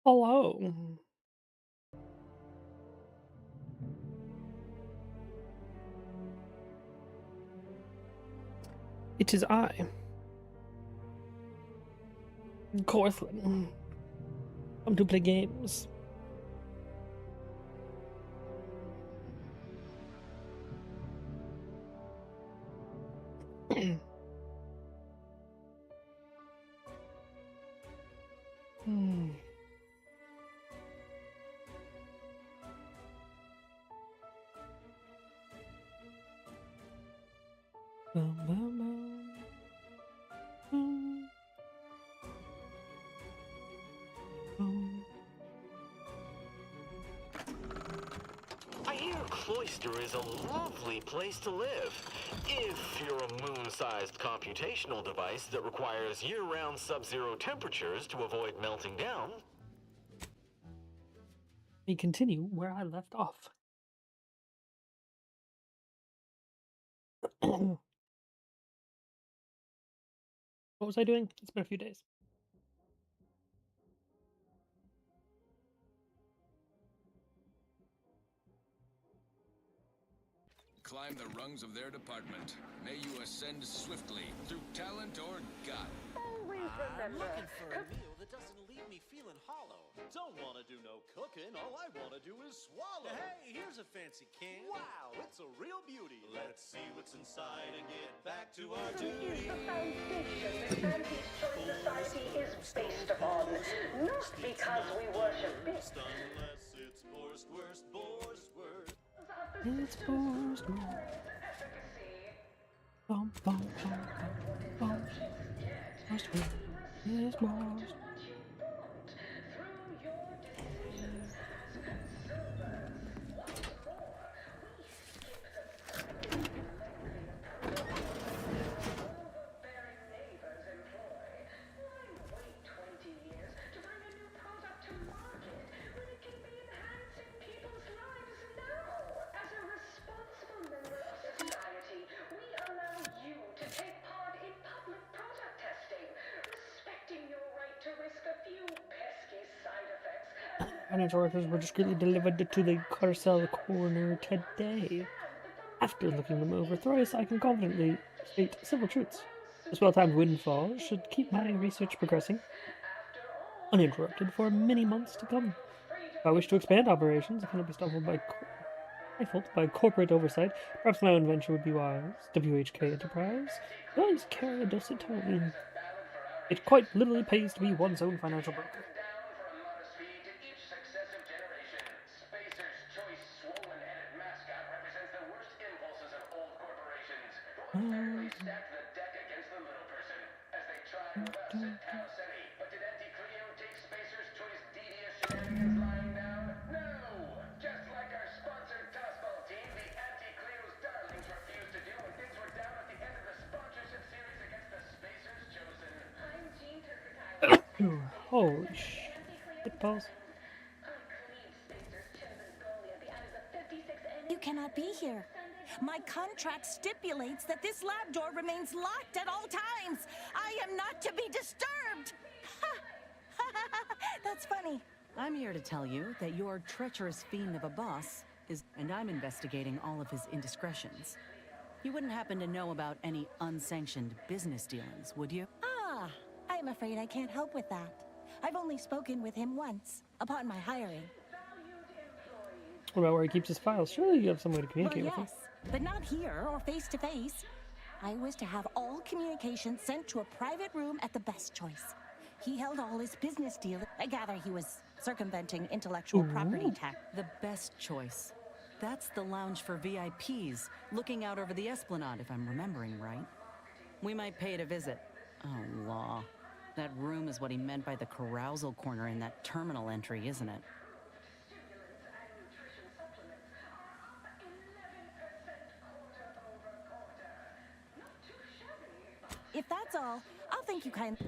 Hello. It is I, Corthlin. Come to play games. Hmm. Bum, bum, bum, bum, I hear Cloister is a lovely place to live, if you're a moon-sized computational device that requires year-round sub-zero temperatures to avoid melting down. We continue where I left off. What was I doing? It's been a few days. Climb the rungs of their department. May you ascend swiftly through talent or gut. Always I'm remember. looking for a meal that doesn't leave me feeling hollow. Don't want to do no cooking. All I want to do is swallow. Hey, here's a fancy can. Wow, it's a real beauty. Let's see what's inside and get back to our Is duty. the foundation that Anti's Choice Society is based upon. Not because we worship beasts. Unless it's Borst, worst, Borst, worst. It's Borst. Bum, bum, bum, bum, bum. Borst. It's Borst. Financial records were discreetly delivered to the Carcel coroner today. After looking them over thrice, I can confidently state several truths. This well-timed windfall should keep my research progressing uninterrupted for many months to come. If I wish to expand operations, I cannot be stifled by corporate oversight. Perhaps my own venture would be wise. WHK Enterprise does carry a dosed tone. It quite literally pays to be one's own financial broker. Holy shit balls. You cannot be here. My contract stipulates that this lab door remains locked at all times. I am not to be disturbed. That's funny. I'm here to tell you that your treacherous fiend of a boss is, and I'm investigating all of his indiscretions. You wouldn't happen to know about any unsanctioned business dealings, would you? Ah, I'm afraid I can't help with that. I've only spoken with him once, upon my hiring. What about where he keeps his files? Surely you have some way to communicate Well, with him. yes, but not here or face to face. I was to have all communications sent to a private room at the Best Choice. He held all his business deals. I gather he was circumventing intellectual property tax. The Best Choice. That's the lounge for VIPs, looking out over the Esplanade, if I'm remembering right. We might pay it a visit. Oh, law. That room is what he meant by the carousal corner in that terminal entry, isn't it? If that's all, I'll thank you kindly.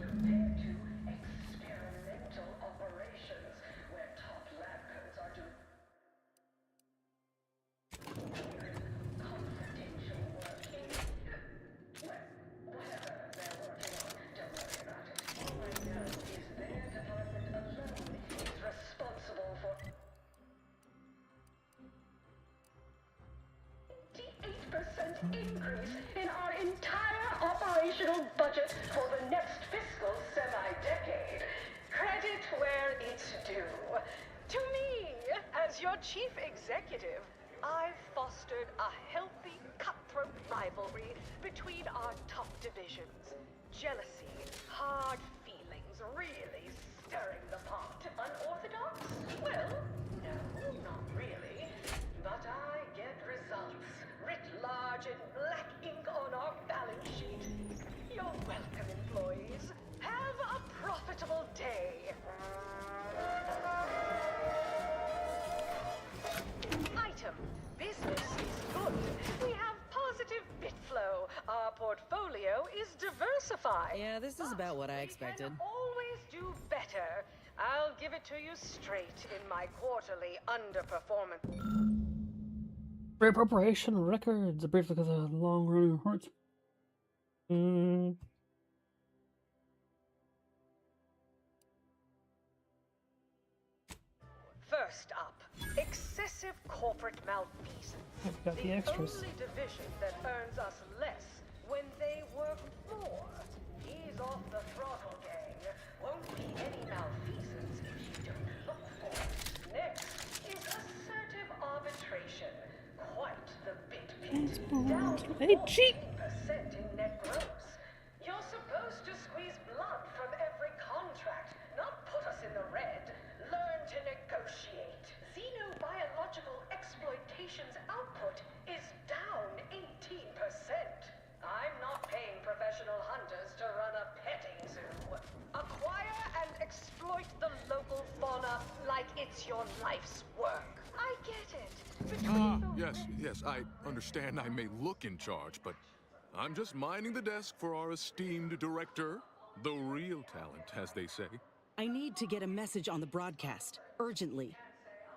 increase in our entire operational budget for the next fiscal semi-decade. Credit where it's due. To me, as your chief executive, I've fostered a healthy, cutthroat rivalry between our top divisions. Jealousy, hard feelings, really stirring the pot. Unorthodox? Well, no, not really. But I get results, writ large in black ink on our balance sheet. You're welcome, employees. Have a profitable day. Item. Business is good. We have positive bit flow. Our portfolio is diversified. Yeah, this is about what I We expected. can always do better. I'll give it to you straight in my quarterly underperformance. Reappropriation records. A brief look at the long-running reports. First up, excessive corporate malfeasance. I've got the extras. only division that earns us less when they work more. Ease off the throttle, gang. Won't be any malfeasance if you don't look for it. Next is assertive arbitration. Quite the bit pit. Down Hey, cheap. 14% in net gross. You're supposed to squeeze blood from every contract, not put us in the red. Learn to negotiate. Xenobiological exploitation's output is down 18%. I'm not paying professional hunters to run a petting zoo. Acquire and exploit the local fauna like it's your life's work. I get it. Between the Yes, I understand I may look in charge, but I'm just minding the desk for our esteemed director. The real talent, as they say. I need to get a message on the broadcast, urgently.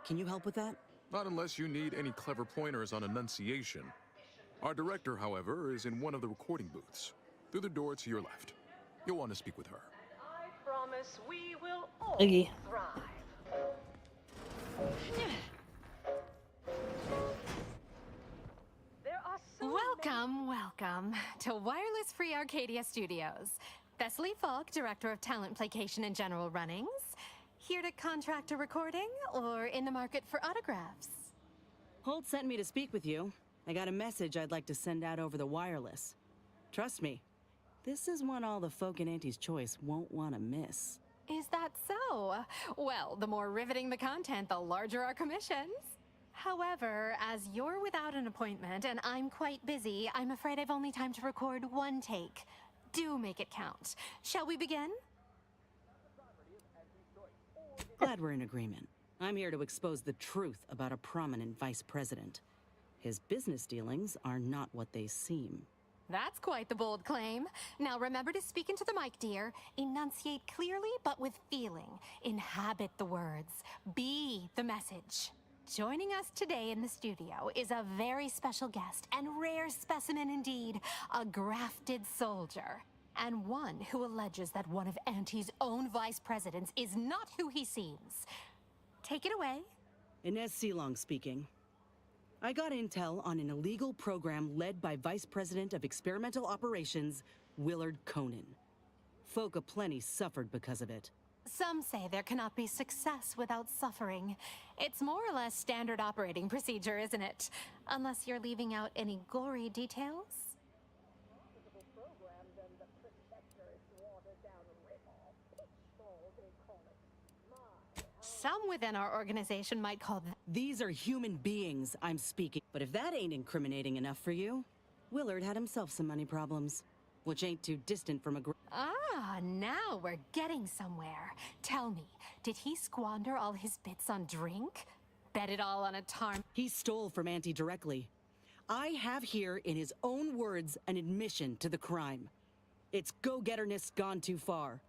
Can you help with that? Not unless you need any clever pointers on enunciation. Our director, however, is in one of the recording booths. Through the door to your left. You'll want to speak with her. I promise we will all Iggy. thrive. There are so Welcome to Wireless Free Arcadia Studios. Thessaly Falk, Director of Talent Placation and General Runnings. Here to contract a recording or in the market for autographs? Holt sent me to speak with you. I got a message I'd like to send out over the wireless. Trust me, this is one all the folk in Auntie's Choice won't want to miss. Is that so? Well, the more riveting the content, the larger our commissions. However, as you're without an appointment and I'm quite busy, I'm afraid I've only time to record one take. Do make it count. Shall we begin? Glad we're in agreement. I'm here to expose the truth about a prominent vice president. His business dealings are not what they seem. That's quite the bold claim. Now remember to speak into the mic, dear. Enunciate clearly, but with feeling. Inhabit the words. Be the message. Joining us today in the studio is a very special guest and rare specimen indeed, a grafted soldier. And one who alleges that one of Auntie's own vice presidents is not who he seems. Take it away. Inez Seelong speaking. I got intel on an illegal program led by Vice President of Experimental Operations, Willard Conan. Folk aplenty suffered because of it. Some say there cannot be success without suffering. It's more or less standard operating procedure, isn't it? Unless you're leaving out any gory details. Some within our organization might call them. These are human beings I'm speaking. But if that ain't incriminating enough for you, Willard had himself some money problems, which ain't too distant from a Now we're getting somewhere. Tell me, did he squander all his bits on drink? Bet it all on a tarm. He stole from Auntie directly. I have here, in his own words, an admission to the crime. It's go-getterness gone too far.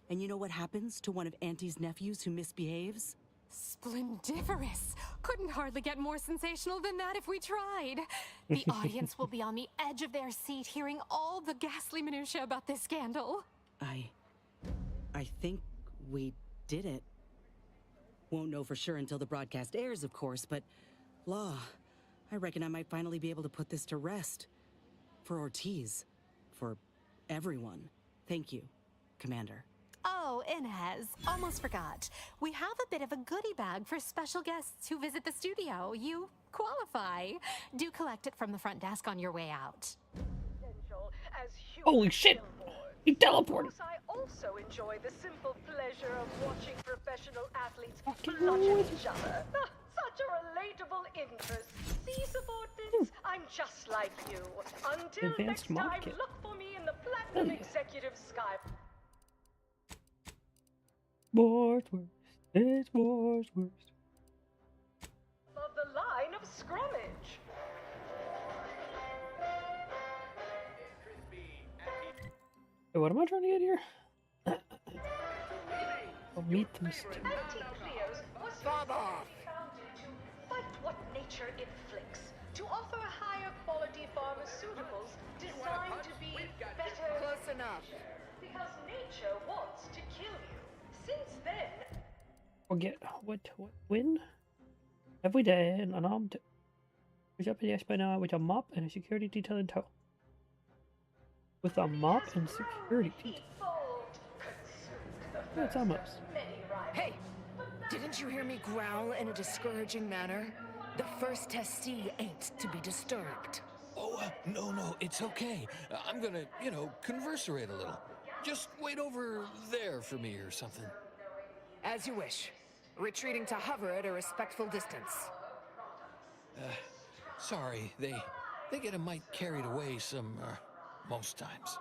And you know what happens to one of Auntie's nephews who misbehaves? Splendiferous! Couldn't hardly get more sensational than that if we tried. The audience will be on the edge of their seat hearing all the ghastly minutiae about this scandal. I think we did it. Won't know for sure until the broadcast airs, of course, but law, I reckon I might finally be able to put this to rest. For Ortiz. For everyone. Thank you, Commander. Oh, Inez, almost forgot. We have a bit of a goodie bag for special guests who visit the studio. You qualify. Do collect it from the front desk on your way out. Holy shit! He teleported! I also enjoy the simple pleasure of watching professional athletes bludgeon each other. Such a relatable interest. See, subordinates, I'm just like you. Until Advanced next mob time, kit. look for me in the Platinum Executive Sky. Worst, it's worst. Of the line of scrummage. Hey, what am I trying to get here? Oh, meet them still. Anti-Cleos was founded to fight what nature inflicts, to offer higher quality pharmaceuticals designed to be better. Close enough. Because nature wants to kill you. Since then, When? Every day, an unarmed was up in the esplanade with a mop and a security detail in tow. With a mop and security detail. That's almost. Hey! Didn't you hear me growl in a discouraging manner? The first testee ain't to be disturbed. Oh, no, it's okay. I'm gonna, converserate a little. Just wait over there for me or something. As you wish. Retreating to hover at a respectful distance. Sorry, they get a mite carried away most times.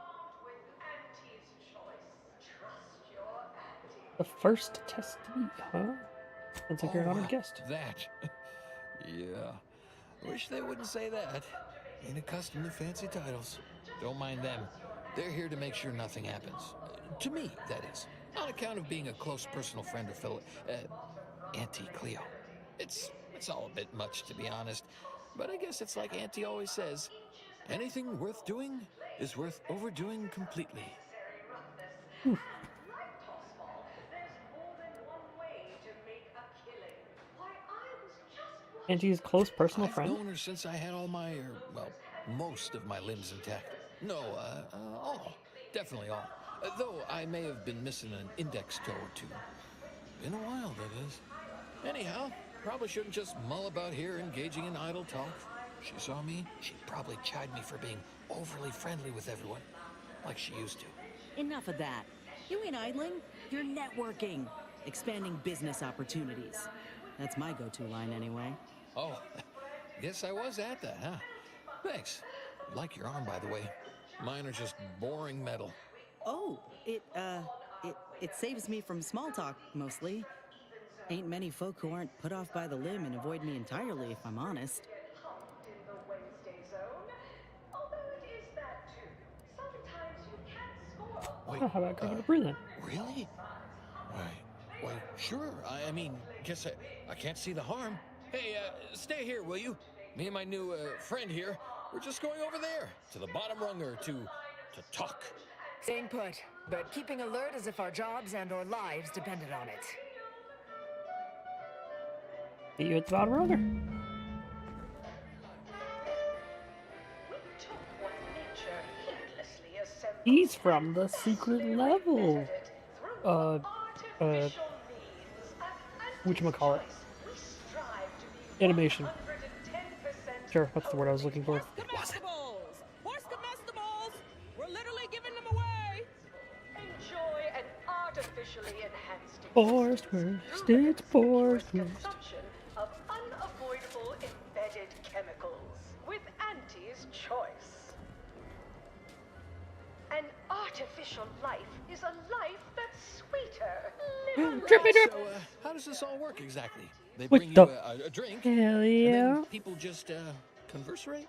The first testee, huh? Sounds like you're an honored guest. That. Yeah. Wish they wouldn't say that. Ain't accustomed to fancy titles. Don't mind them. They're here to make sure nothing happens. To me, that is. On account of being a close personal friend of fellow Auntie Cleo. It's all a bit much, to be honest. But I guess it's like Auntie always says. Anything worth doing is worth overdoing completely. Auntie's close personal friend? I've known her since I had all my, most of my limbs intact. No, all. Definitely all. Though I may have been missing an index toe or two. Been a while, that is. Anyhow, probably shouldn't just mull about here engaging in idle talk. If she saw me, she'd probably chide me for being overly friendly with everyone, like she used to. Enough of that. You ain't idling. You're networking. Expanding business opportunities. That's my go-to line anyway. Oh, guess I was at that, huh? Thanks. Like your arm, by the way. Mine are just boring metal. Oh, it saves me from small talk, mostly. Ain't many folk who aren't put off by the limb and avoid me entirely, if I'm honest. Wait, How about going to breathe in? Really? Why, sure. I mean, guess I can't see the harm. Hey, stay here, will you? Me and my new friend here, we're just going over there to the bottom runger to talk. Staying put, but keeping alert as if our jobs and/or lives depended on it. See you at the bottom runner. He's from the secret level. Whatchamacallit? Animation. Sure, that's the word I was looking for. Comestibles! What's comestibles? We're literally giving them away! Enjoy an artificially enhanced Forced worst, it's forced worst. consumption of unavoidable embedded chemicals with Auntie's choice. An artificial life is a life that's sweeter. Drippy drip. So, how does this all work exactly? They What bring you the a drink, hell and yeah. then people just converserate?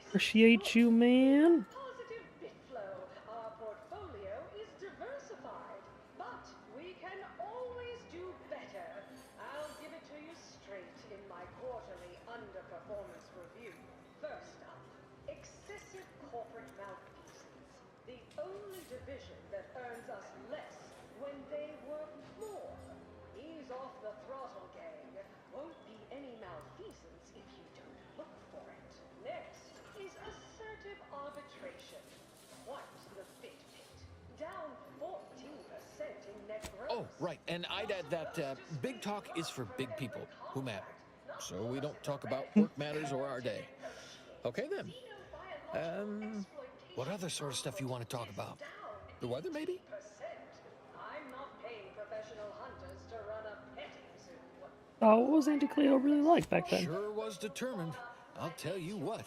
Appreciate you, man. Positive bit flow. Our portfolio is diversified, but we can always do better. I'll give it to you straight in my quarterly underperformance review. First up, excessive corporate malfeasance. The only division that earns us less when they work more. Ease off the throttle, gang. Won't be any arbitration. Quite the fit pit. Down 14% in net growth. Oh, right. And I'd add that big talk is for big people who matter. So we don't talk about work matters or our day. Okay, then. What other sort of stuff you want to talk about? The weather, maybe? I'm not paying professional hunters to run a petting zoo. What was Auntie Cleo really like back then? Sure was determined. I'll tell you what.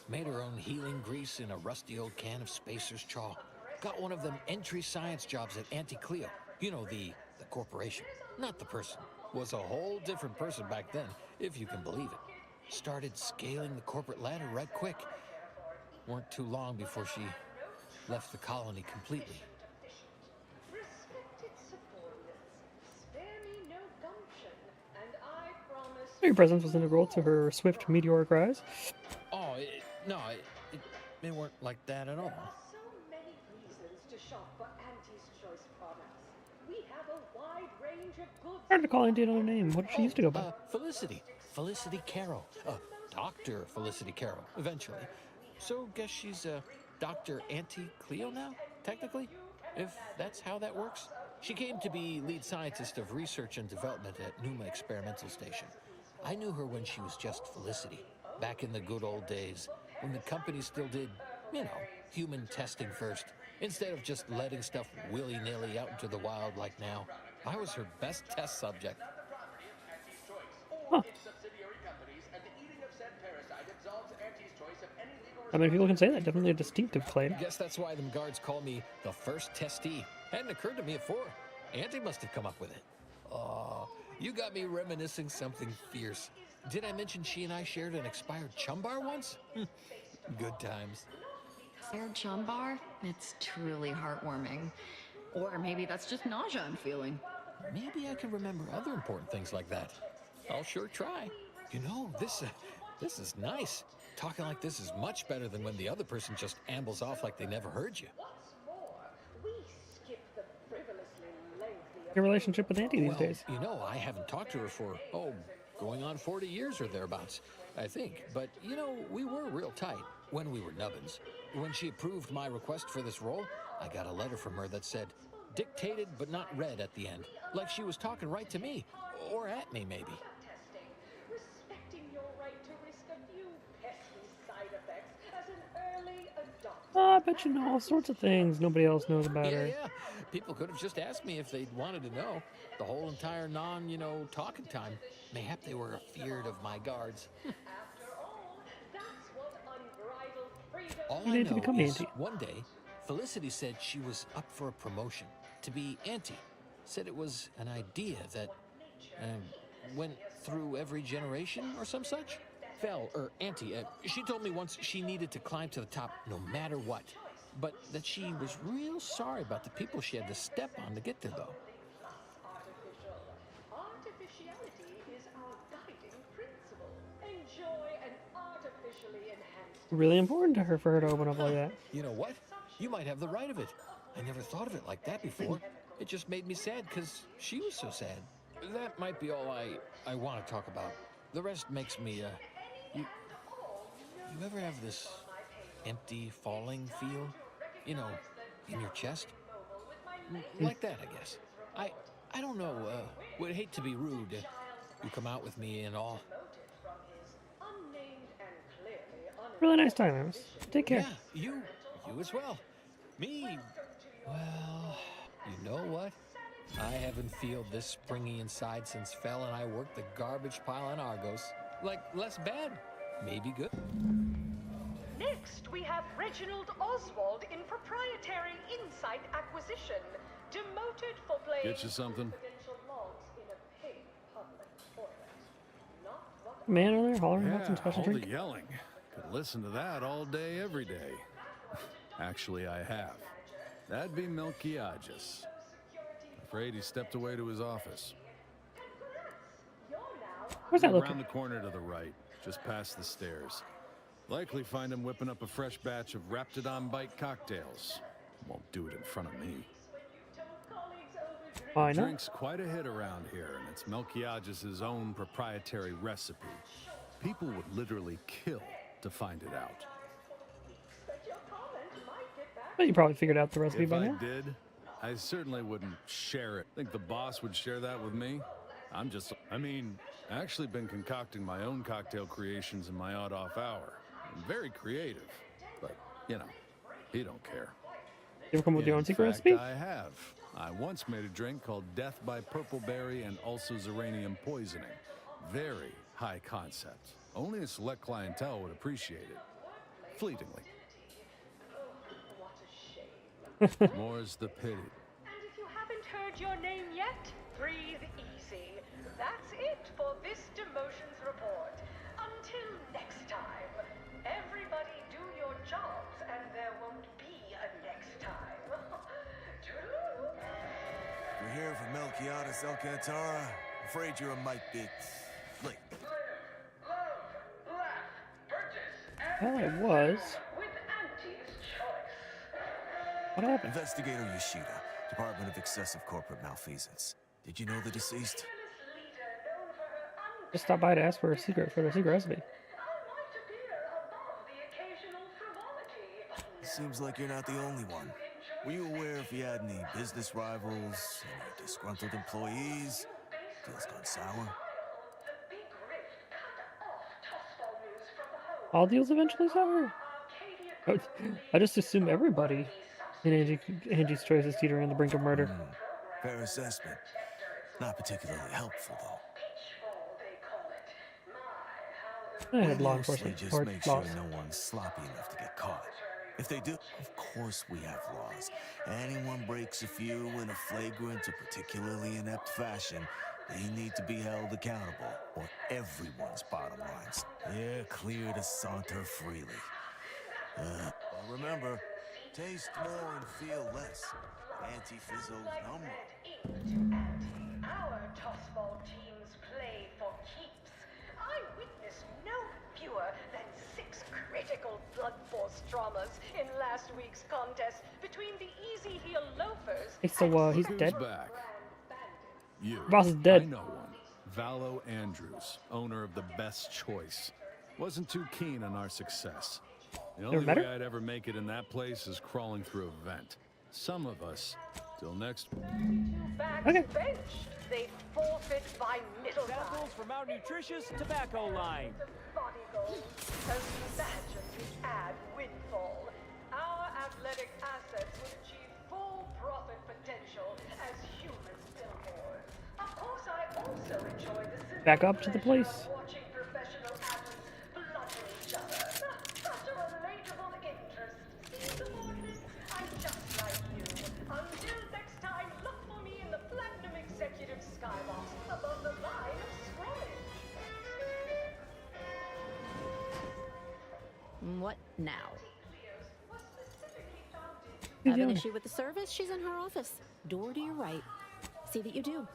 Made her own healing grease in a rusty old can of Spacer's Chaw. Got one of them entry science jobs at Auntie Cleo. You know, the corporation, not the person. Was a whole different person back then, if you can believe it. Started scaling the corporate ladder right quick. Weren't too long before she left the colony completely. Respected subordinates, spare me no gumption, and I promise. Your presence was integral to her swift meteoric rise. Oh, it weren't like that at all. So many reasons to shop for Auntie's Choice products. We have a wide range of goods. Hard to call Auntie another name. What did she used to go by? Felicity. Felicity Carroll. Dr. Felicity Carroll, eventually. So, guess she's Dr. Auntie Cleo now, technically? If that's how that works? She came to be lead scientist of research and development at Numa Experimental Station. I knew her when she was just Felicity, back in the good old days, when the company still did, you know, human testing first, instead of just letting stuff willy-nilly out into the wild like now. I was her best test subject. Huh. How many people can say that? Definitely a distinctive claim. Guess that's why them guards call me the first testee. Hadn't occurred to me before. Auntie must have come up with it. Oh, you got me reminiscing something fierce. Did I mention she and I shared an expired chum bar once? Good times. Expired chum bar? It's truly heartwarming. Or maybe that's just nausea I'm feeling. Maybe I can remember other important things like that. I'll sure try. You know, this is nice. Talking like this is much better than when the other person just ambles off like they never heard you. Your relationship with Auntie these days? You know, I haven't talked to her for, going on 40 years or thereabouts, I think. But, you know, we were real tight when we were nubbins. When she approved my request for this role, I got a letter from her that said, dictated but not read at the end. Like she was talking right to me. Or at me, maybe. Respecting your right to risk a few pesky side effects as an early adopter. Oh, I bet you know all sorts of things nobody else knows about her. Yeah. People could have just asked me if they'd wanted to know. The whole entire talking time. Mayhap they were afeard of my guards. All I know is one day, Felicity said she was up for a promotion to be Auntie. Said it was an idea that went through every generation or some such. Auntie, she told me once she needed to climb to the top no matter what. But that she was real sorry about the people she had to step on to get there, though. Artificiality is our guiding principle. Enjoy an artificially enhanced. Really important to her for her to open up like that. You know what? You might have the right of it. I never thought of it like that before. It just made me sad because she was so sad. That might be all I want to talk about. The rest makes me, You ever have this empty falling feel? You know, in your chest? Like that, I guess. I don't know, would hate to be rude. You come out with me and all. Really nice time, Amos. Take care. Yeah, you as well. Me, well, you know what? I haven't felt this springy inside since Fel and I worked the garbage pile on Argos. Like, less bad, maybe good. Next, we have Reginald Oswald in Proprietary Insight Acquisition, demoted for playing Get you something? confidential logs in a paid public toilet. Not what Man over there hollering about some special all drink. the yelling. Could listen to that all day, every day. Actually, I have. That'd be Melquiades. Afraid he stepped away to his office. Where's that Around looking? the corner to the right, just past the stairs. Likely find him whipping up a fresh batch of Raptidon Bite cocktails. Won't do it in front of me. Why not? Drink's quite a hit around here, and it's Melquiades' own proprietary recipe. People would literally kill to find it out. But you probably figured out the recipe If by I now. did, I certainly wouldn't share it. Think the boss would share that with me? I mean, I actually been concocting my own cocktail creations in my odd-off hour. I'm very creative, but, you know, he don't care. You ever come with your own secret In fact, recipe? I have. I once made a drink called Death by Purpleberry and also Zeranium Poisoning. Very high concept. Only a select clientele would appreciate it. Fleetingly. More's the pity. And if you haven't heard your name yet, breathe easy. That's it for this demotions report. Until next time, everybody do your jobs and there won't be a next time. Toodaloo. We're here for Melquiades Alcantara. Afraid you're a mite bit late. Well, it was. What happened? Investigator Yoshida, Department of Excessive Corporate Malfeasance. Did you know the deceased? Just stop by to ask for the secret recipe. Seems like you're not the only one. Were you aware if you had any business rivals, any disgruntled employees? Deals gone sour? All deals eventually sour? I just assume everybody in Angie's Choice is teetering on the brink of murder. Fair assessment. Not particularly helpful, though. I had law Mostly enforcement just or make sure laws. no one's sloppy enough to get caught. If they do, of course we have laws. Anyone breaks a few in a flagrant or particularly inept fashion, they need to be held accountable, or everyone's bottom lines. They're clear to saunter freely. Well, remember, taste more and feel less. Anti-Fizzo's number. Our tossball teams play for keeps. I witnessed no fewer than 6 critical blood force dramas in last week's contest between the Easy Heel Loafers. Hey, so he's Who's dead. back? You. Boss is dead. I know one. Valo Andrews, owner of the Best Choice. Wasn't too keen on our success. The only met way her? I'd ever make it in that place is crawling through a vent. Some of us, till next. Okay. Benched. They forfeit by middle Samples from our nutritious tobacco line. body goals. Imagine the ad windfall. Our athletic assets would achieve full profit potential as human billboards. Of course, I also enjoy the Back up to the place. watching professional athletes bludgeon each other. Such a relatable interest. See, subordinates, I'm just like you. Until next time, look for me in the Platinum Executive Skybox above the line of scrollage. What now? He's Have an young. issue with the service? She's in her office. Door to your right. See that you do.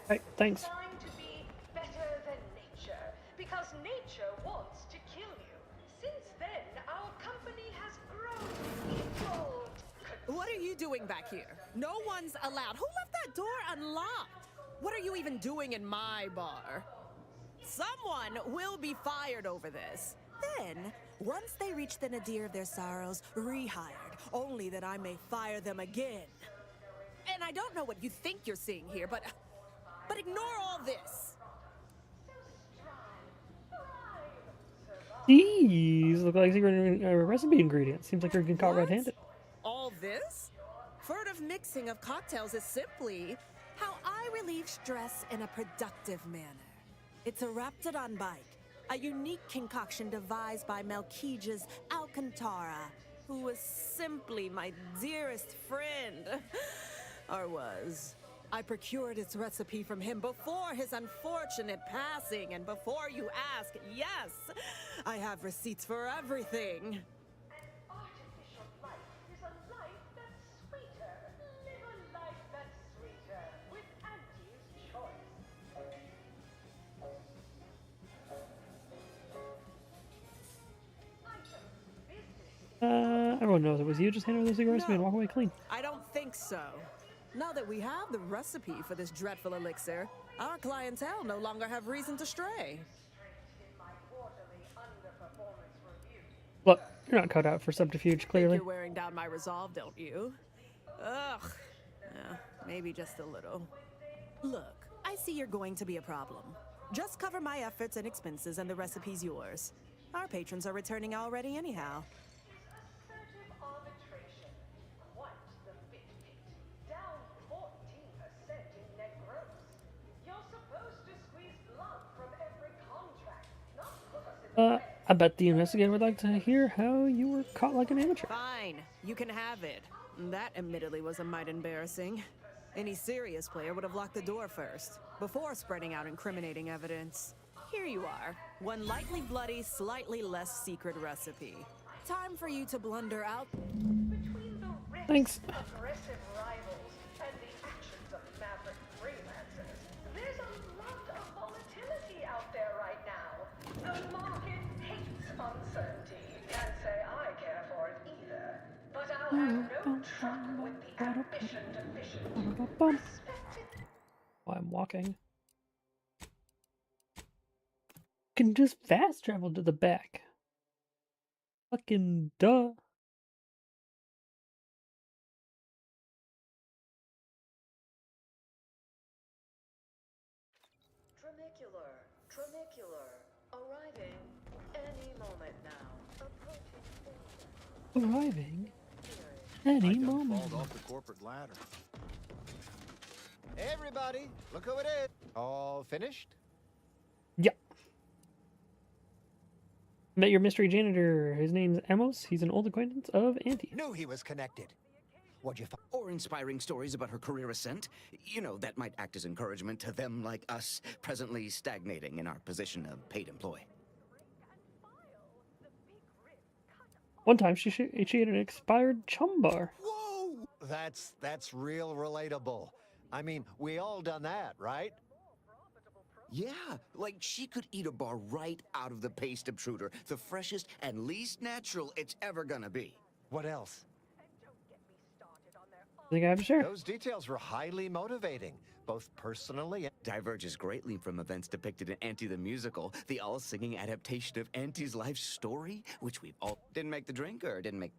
Hey, thanks. Trying to be better than nature, because nature wants to kill you. Since then, our company has grown, evolved. What are you doing back here? No one's allowed. Who left that door unlocked? What are you even doing in my bar? Someone will be fired over this. Then, once they reach the nadir of their sorrows, rehired, only that I may fire them again. And I don't know what you think you're seeing here, but ignore all this. These look like secret recipe ingredients. Seems like you're getting caught red-handed. All this? Furtive mixing of cocktails is simply how I relieve stress in a productive manner. It's a Raptidon bike, a unique concoction devised by Melquiades Alcantara, who was simply my dearest friend. Or was. I procured its recipe from him before his unfortunate passing, and before you ask, yes, I have receipts for everything. Artificial life is a life that's sweeter. Live a life that's sweeter with Auntie's Choice. Everyone knows it was you. Just hand over the secret recipe and walk away clean. I don't think so. Now that we have the recipe for this dreadful elixir, our clientele no longer have reason to stray. Look, you're not cut out for subterfuge, Think clearly. you're wearing down my resolve, don't you? Ugh. Yeah, maybe just a little. Look, I see you're going to be a problem. Just cover my efforts and expenses and the recipe's yours. Our patrons are returning already anyhow. I bet the investigator would like to hear how you were caught like an amateur. Fine, you can have it. That admittedly was a mite embarrassing. Any serious player would have locked the door first, before spreading out incriminating evidence. Here you are, one lightly bloody, slightly less secret recipe. Time for you to blunder out. Thanks. Aggressive rivals and the actions of maverick freelancers. There's a lot of volatility out there right now. The market hates uncertainty. Can't say I care for it either. But I'll have no truck with the ambition deficient. While I'm walking. Can just fast travel to the back. Fucking duh. Tramicular, arriving any moment now. Arriving any moment. Fall off the corporate ladder. Everybody, look who it is. All finished? Yeah. Met your mystery janitor. His name's Amos. He's an old acquaintance of Auntie. Knew he was connected. What'd you find? Or inspiring stories about her career ascent. You know, that might act as encouragement to them like us, presently stagnating in our position of paid employee. One time she had an expired chum bar. Whoa! That's real relatable. I mean, we all done that, right? Yeah, like she could eat a bar right out of the paste obtruder, the freshest and least natural it's ever gonna be. What else? I think I have to share. Those details were highly motivating, both personally and... Diverges greatly from events depicted in Auntie the Musical, the all-singing adaptation of Auntie's life story, which we've all... Didn't make the drink, or didn't make...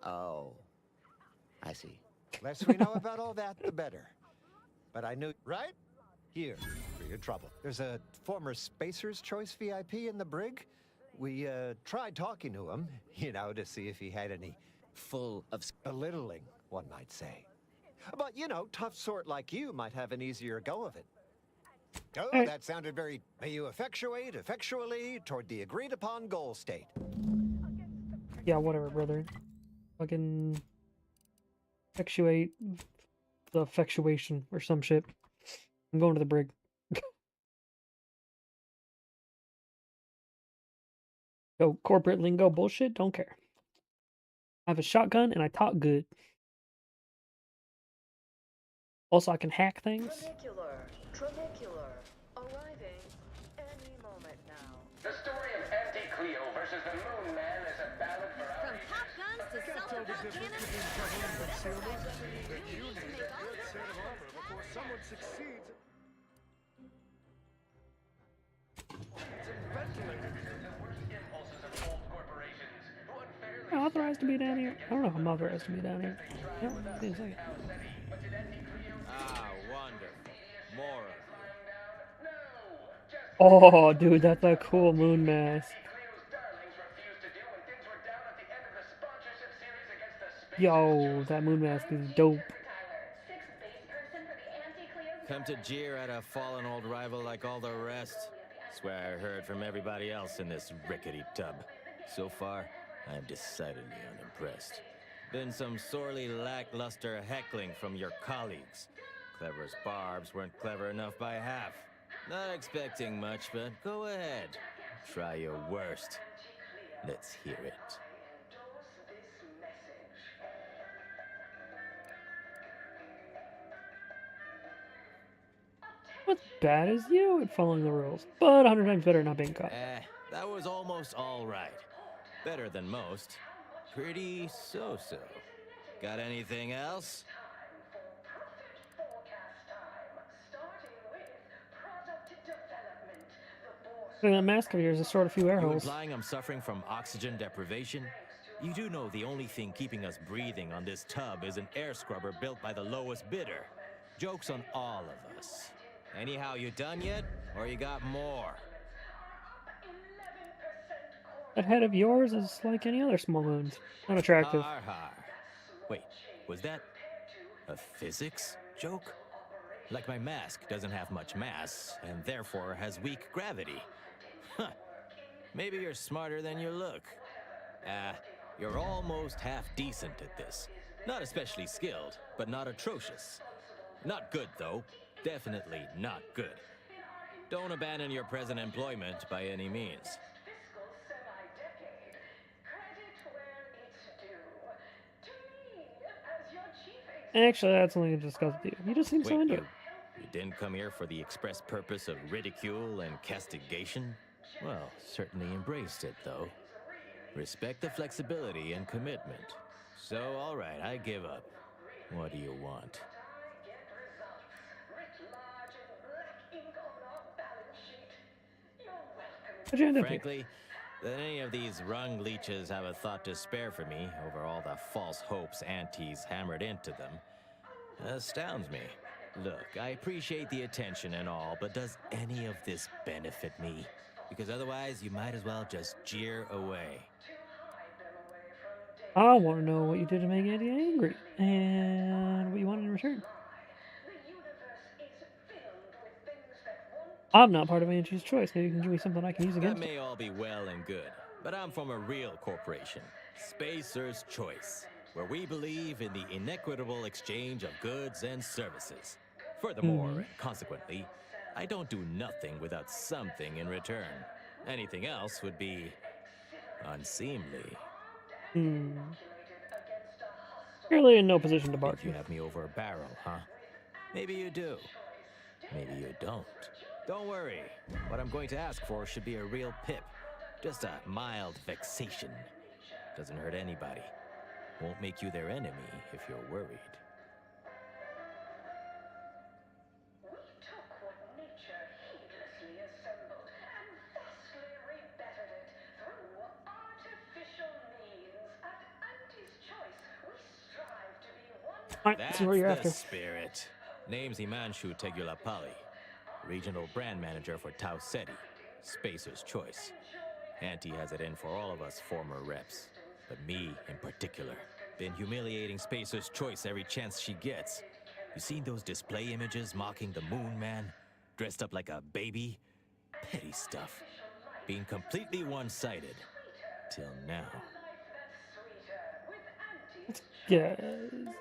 Oh, I see. Less we know about all that, the better. But I knew... Right? Here, for your trouble. There's a former Spacer's Choice VIP in the brig. We, tried talking to him, you know, to see if he had any... Full of... Belittling, one might say. But, you know, tough sort like you might have an easier go of it. Oh, that sounded very... May you effectuate, effectually, toward the agreed-upon goal state. Yeah, whatever, brother. Fucking... Effectuate... The effectuation or some shit. I'm going to the brig. Go corporate lingo bullshit, don't care. I have a shotgun and I talk good. Also, I can hack things. Tramicular, arriving any moment now. The story of Auntie Cleo versus the Moon Man is a ballad for our From pop guns to self-propelled cannons. You need a good set of armor before someone succeeds. I'm authorized to be down here. I don't know if I'm authorized to be down here. No, wait a second. Ah, wonderful. More of Oh, dude, that's a cool moon mask. Yo, that moon mask is dope. Come to jeer at a fallen old rival like all the rest. Swear I heard from everybody else in this rickety tub. So far, I am decidedly unimpressed. Been some sorely lackluster heckling from your colleagues. Clever as barbs weren't clever enough by half. Not expecting much, but go ahead. Try your worst. Let's hear it. What's bad as you at following the rules, but 100 times better not being caught. That was almost all right. Better than most. Pretty so-so. Got anything else? That mask of yours has stored a few air You holes. implying I'm suffering from oxygen deprivation? You do know the only thing keeping us breathing on this tub is an air scrubber built by the lowest bidder. Joke's on all of us. Anyhow, you done yet? Or you got more? That head of yours is like any other small wound. Unattractive. Har har. Wait, was that a physics joke? Like my mask doesn't have much mass, and therefore has weak gravity. Huh. Maybe you're smarter than you look. You're almost half decent at this. Not especially skilled, but not atrocious. Not good, though. Definitely not good. Don't abandon your present employment by any means. Actually, that's something to discuss with you. You just seem so Wait, into it. you didn't come here for the express purpose of ridicule and castigation? Well, certainly embraced it, though. Respect the flexibility and commitment. So, all right, I give up. What do you want? How'd you end up here? Frankly, that any of these rung leeches have a thought to spare for me over all the false hopes aunties hammered into them astounds me. Look, I appreciate the attention and all, but does any of this benefit me? Because otherwise, you might as well just jeer away. I want to know what you did to make Andy angry, and what you wanted in return. I'm not part of Angie's choice. Maybe you can give me something I can use That against may it. all be well and good, but I'm from a real corporation, Spacer's Choice, where we believe in the inequitable exchange of goods and services. Furthermore, and consequently, I don't do nothing without something in return. Anything else would be unseemly. Clearly in no position to Think bargain. you have me over a barrel, huh? Maybe you do. Maybe you don't. Don't worry. What I'm going to ask for should be a real pip. Just a mild vexation. Doesn't hurt anybody. Won't make you their enemy if you're worried. Alright, That's see what you're the after. spirit. Name's Himanshu Tegulapalli, regional brand manager for Tau Ceti, Spacer's Choice. Auntie has it in for all of us former reps, but me in particular. Been humiliating Spacer's Choice every chance she gets. You seen those display images mocking the Moon Man, dressed up like a baby? Petty stuff. Being completely one-sided. Till now. Yeah,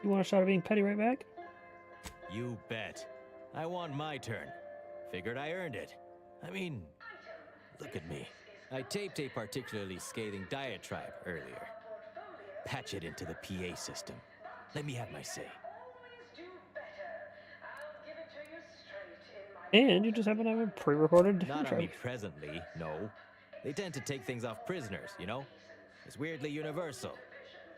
you want a shot at being petty right back? You bet. I want my turn. Figured I earned it. I mean, look at me. I taped a particularly scathing diatribe earlier. Patch it into the PA system. Let me have my say. And you just happen to have a pre-recorded Not on intro. me presently, no. They tend to take things off prisoners, you know? It's weirdly universal.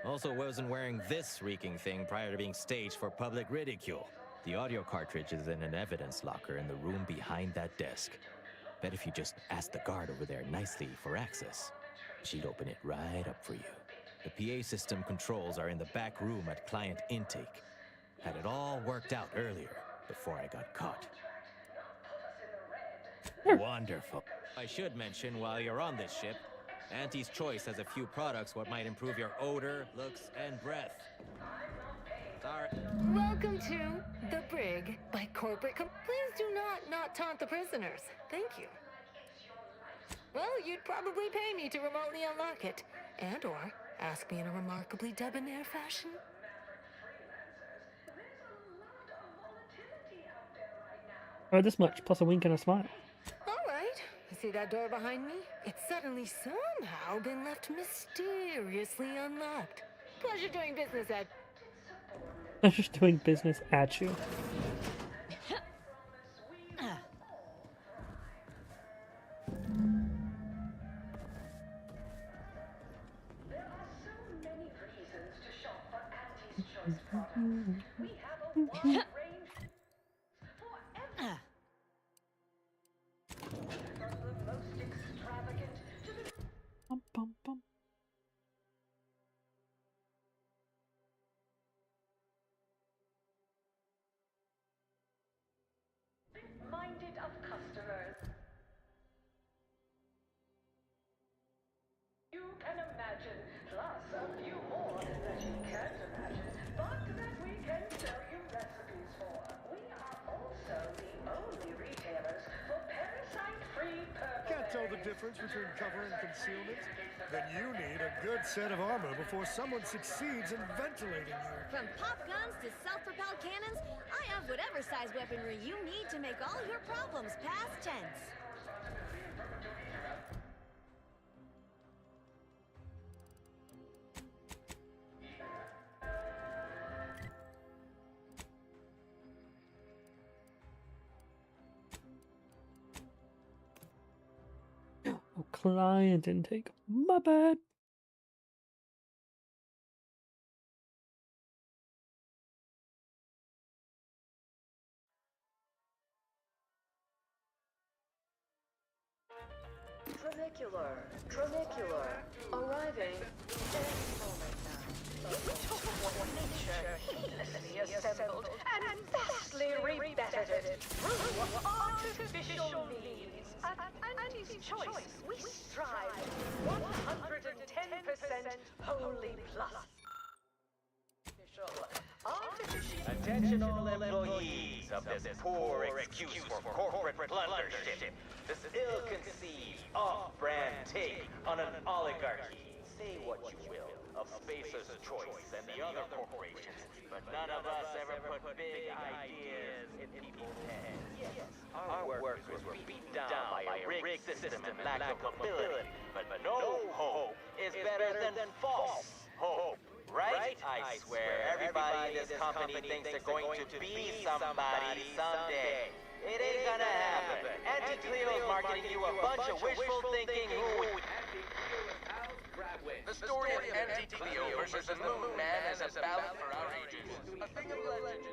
Also wasn't wearing this reeking thing prior to being staged for public ridicule. The audio cartridge is in an evidence locker in the room behind that desk. Bet if you just asked the guard over there nicely for access, she'd open it right up for you. The PA system controls are in the back room at client intake. Had it all worked out earlier, before I got caught. Wonderful. I should mention while you're on this ship, Auntie's Choice has a few products what might improve your odor, looks, and breath. Welcome to The Brig by Corporate Please do not taunt the prisoners. Thank you. Well, you'd probably pay me to remotely unlock it. And/or ask me in a remarkably debonair fashion. Or this much, plus a wink and a smile. Alright. See that door behind me? It's suddenly somehow been left mysteriously unlocked. Pleasure doing business at... I'm just doing business at you. Can't tell the difference between cover and concealment? Then you need a good set of armor before someone succeeds in ventilating you. From pop guns to self-propelled cannons, I have whatever size weaponry you need to make all your problems past tense. Oh, client intake. My bad. Tronicular, arriving any moment now. Nature heedlessly assembled and vastly rebettered through artificial means. At Auntie's choice, we strive 110% wholly plus. Attention all employees of this poor excuse for corporate plundership. This ill-conceived, off-brand take on an oligarchy. Say what you will of Spacer's Choice and the other corporations, but none of us ever put big ideas in people's heads. Yes, our workers were beaten down by a rigged system and lack of mobility, but no hope is better than false hope. Right? I swear, everybody in this company thinks they're going to be somebody someday. It ain't gonna happen. Anti-Cleo's marketing you a bunch of wishful thinking who... The story of Anti-Cleo versus the Moon Man is a ballad for our ages. A thing of legend.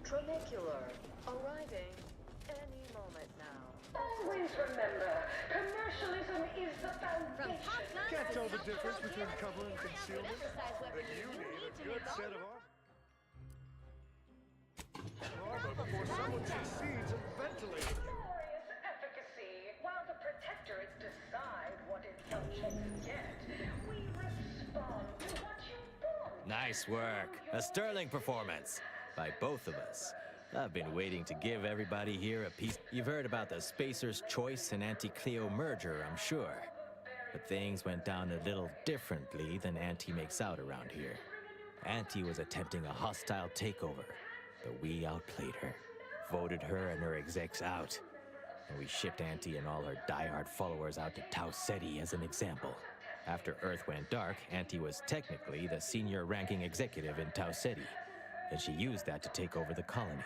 Tronicular, arriving any moment now. Always remember, commercialism is the foundation. Can't tell the difference between cover and concealment? Then you need a good set of armor before someone succeeds in ventilating you. Glorious efficacy. While the protectorates decide what intel checks get, we respond to what you want. Nice work. A sterling performance by both of us. I've been waiting to give everybody here a piece. You've heard about the Spacer's Choice and Anti-Cleo merger, I'm sure. But things went down a little differently than Auntie makes out around here. Auntie was attempting a hostile takeover, but we outplayed her, voted her and her execs out. And we shipped Auntie and all her diehard followers out to Tau Ceti as an example. After Earth went dark, Auntie was technically the senior ranking executive in Tau Ceti, and she used that to take over the colony.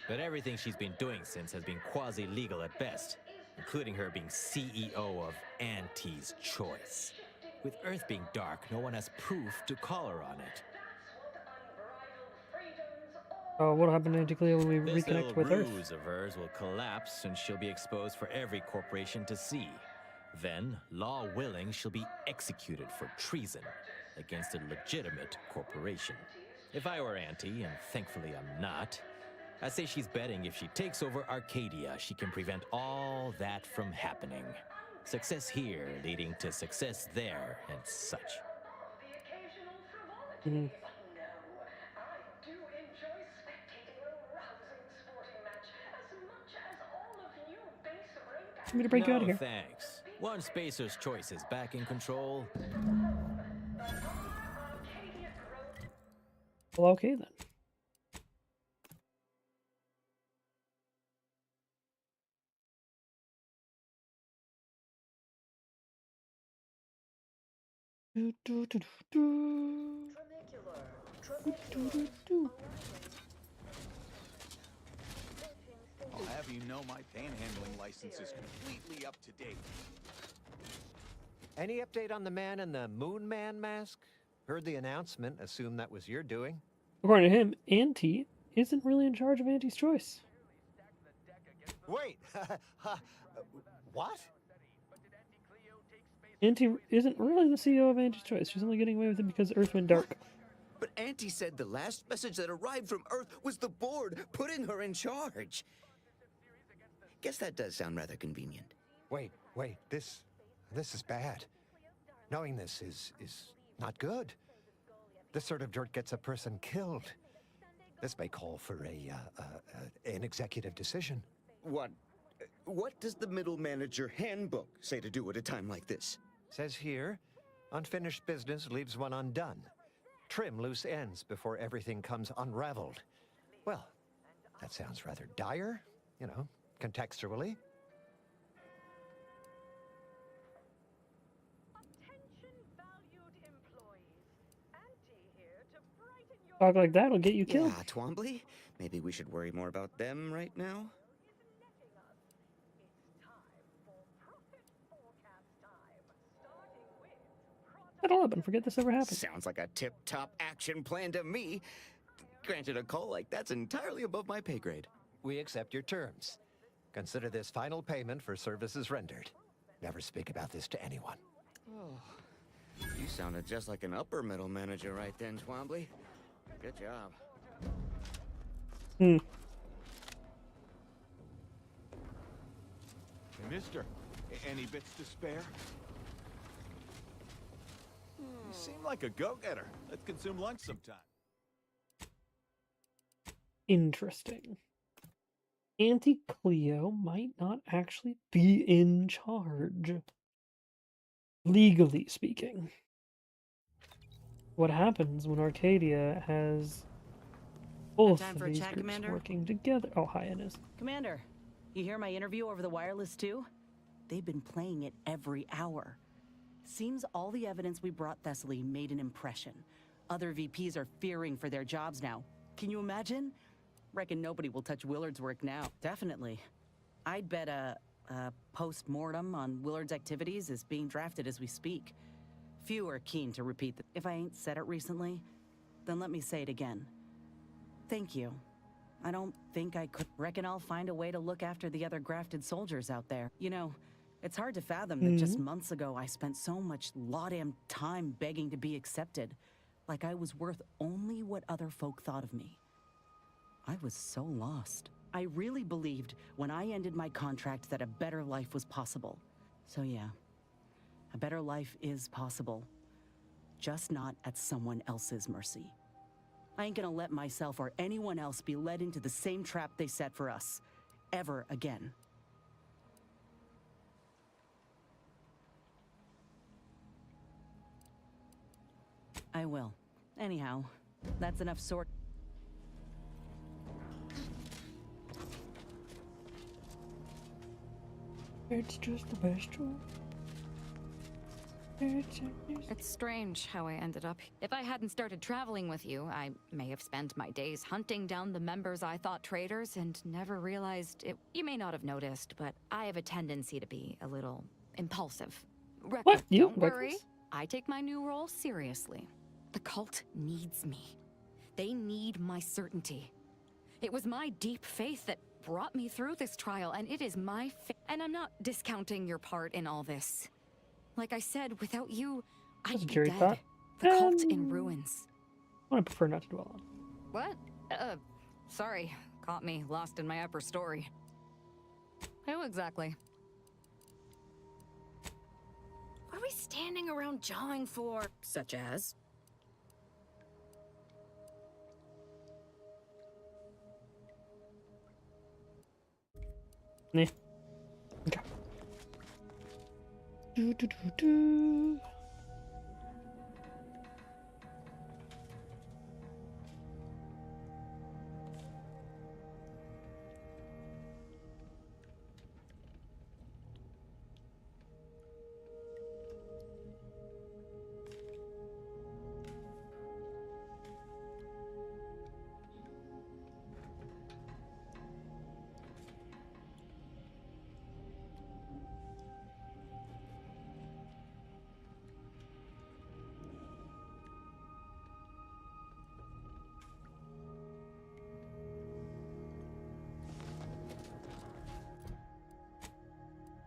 But everything she's been doing since has been quasi-legal at best, including her being CEO of Auntie's Choice. With Earth being dark, no one has proof to call her on it. Oh, what'll happen to Anti-Cleo when we This reconnect little with Earth? ruse of hers will collapse and she'll be exposed for every corporation to see. Then, law willing, she'll be executed for treason against a legitimate corporation. If I were Auntie, and thankfully I'm not, I'd say she's betting if she takes over Arcadia, she can prevent all that from happening. Success here leading to success there and such. Mm-hmm. Want me to break you out of here? Thanks. Once Spacer's Choice is back in control. Well, okay then. Do, do, do, do, do. Do, do, do. I'll have you know my panhandling license is completely up to date. Any update on the man in the Moon Man mask? Heard the announcement, assume that was your doing. According to him, Auntie isn't really in charge of Auntie's Choice. Wait, what? Auntie isn't really the CEO of Auntie's Choice. She's only getting away with it because Earth went dark. But Auntie said the last message that arrived from Earth was the board putting her in charge. Guess that does sound rather convenient. Wait, this is bad. Knowing this is not good. This sort of dirt gets a person killed. This may call for an executive decision. What does the middle manager handbook say to do at a time like this? Says here, unfinished business leaves one undone. Trim loose ends before everything comes unraveled. Well, that sounds rather dire, contextually. Talk like that'll get you killed. Yeah, Twombly. Maybe we should worry more about them right now. Settle up and forget this ever happened. Sounds like a tip-top action plan to me. Granted, a call like that's entirely above my pay grade. We accept your terms. Consider this final payment for services rendered. Never speak about this to anyone. Oh, you sounded just like an upper middle manager right then, Twombly. Good job. Hmm. Hey, mister, any bits to spare? You seem like a go-getter. Let's consume lunch sometime. Interesting. Auntie Cleo might not actually be in charge. Legally speaking. What happens when Arcadia has both Time of for a these chat, groups Commander? working together? Oh, hi, Inez. Commander, you hear my interview over the wireless too? They've been playing it every hour. Seems all the evidence we brought Thessaly made an impression. Other VPs are fearing for their jobs now. Can you imagine? Reckon nobody will touch Willard's work now. Definitely. I'd bet a post-mortem on Willard's activities is being drafted as we speak. Few are keen to repeat that. If I ain't said it recently, then let me say it again. Thank you. I don't think I could. Reckon I'll find a way to look after the other grafted soldiers out there. You know, it's hard to fathom that just months ago I spent so much law-damn time begging to be accepted. Like I was worth only what other folk thought of me. I was so lost. I really believed when I ended my contract that a better life was possible. So yeah, a better life is possible. Just not at someone else's mercy. I ain't gonna let myself or anyone else be led into the same trap they set for us. Ever again. I will. Anyhow, that's enough sort. It's just the best choice. It's strange how I ended up. If I hadn't started traveling with you, I may have spent my days hunting down the members I thought traitors and never realized it. You may not have noticed, but I have a tendency to be a little impulsive. What? You? Don't worry. Reckless? I take my new role seriously. The cult needs me. They need my certainty. It was my deep faith that brought me through this trial, and it is my and I'm not discounting your part in all this. Like I said, without you, I'd That's a be jury dead. thought. The cult in ruins. I prefer not to dwell on. What? Sorry. Caught me lost in my upper story. Who exactly? What are we standing around jawing for? Such as? Yeah. Okay. Do.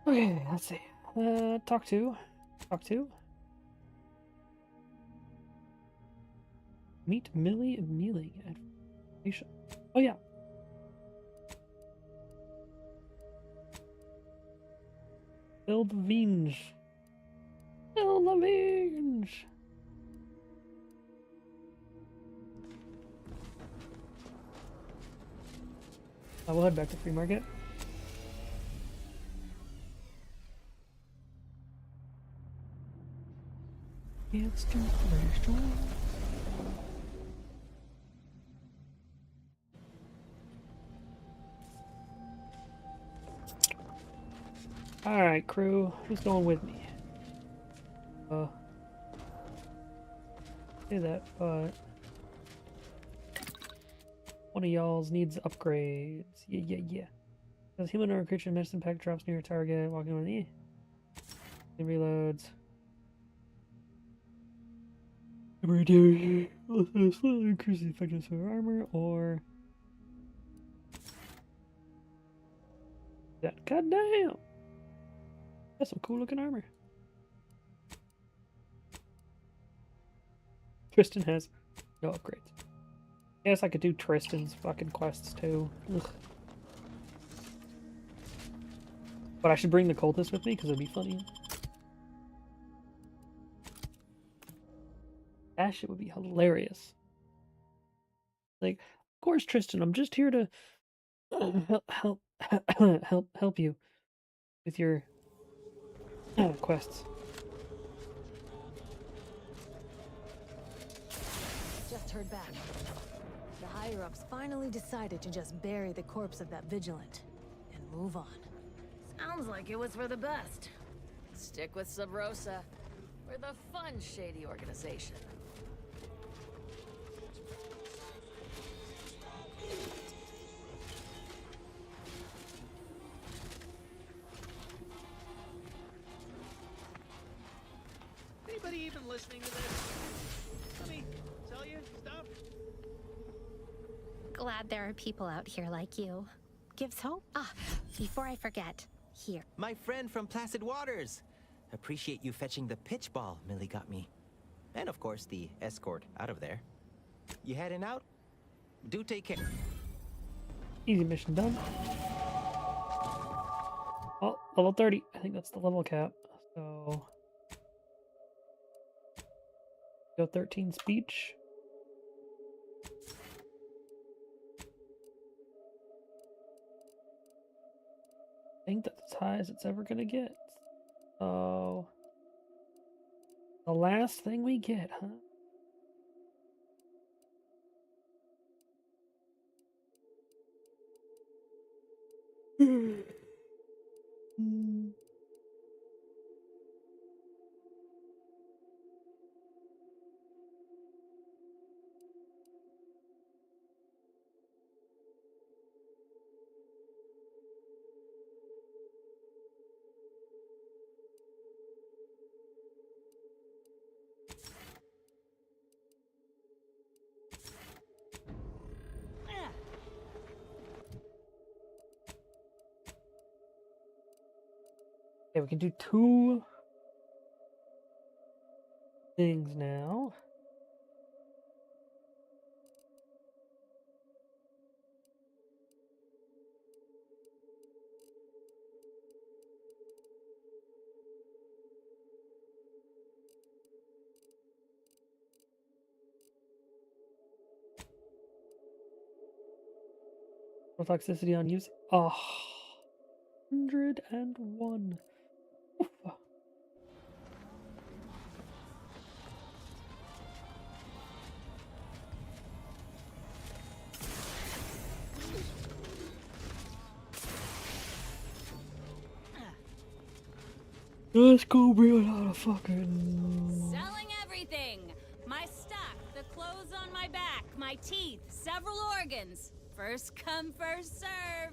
Okay, let's see. Talk to. Meet Millie Mealing at station. Oh yeah. Bill Lavinge. Bill Lavinge. I will head back to Free Market. It's too fresh. Alright, crew. Who's going with me? Say that, but one of y'all's needs upgrades. Yeah. Does human or creature medicine pack drops near a target, walking on the it reloads. Every day, slightly increase the effectiveness of armor, or that. Goddamn! That's some cool looking armor. Tristan has no upgrades. Guess I could do Tristan's fucking quests too. Ugh. But I should bring the cultist with me because it'd be funny. That shit would be hilarious. Like, of course, Tristan, I'm just here to help you with your quests. Just heard back. The higher-ups finally decided to just bury the corpse of that vigilant and move on. Sounds like it was for the best. Stick with Sub Rosa. We're the fun, shady organization. Anybody even listening to this? Let me tell you stuff. Glad there are people out here like you. Gives hope. Ah, before I forget, here. My friend from Placid Waters. Appreciate you fetching the pitch ball Millie got me. And of course, the escort out of there. You heading out? Do take care. Easy mission done. Well, level 30. I think that's the level cap. So go 13 speech. I think that's as high as it's ever gonna get. So the last thing we get, huh? Okay, we can do 2 things now. Toxicity on use 101. Oof. Let's go bring out a fucking... Selling everything. My stock, the clothes on my back, my teeth, several organs. First come, first serve.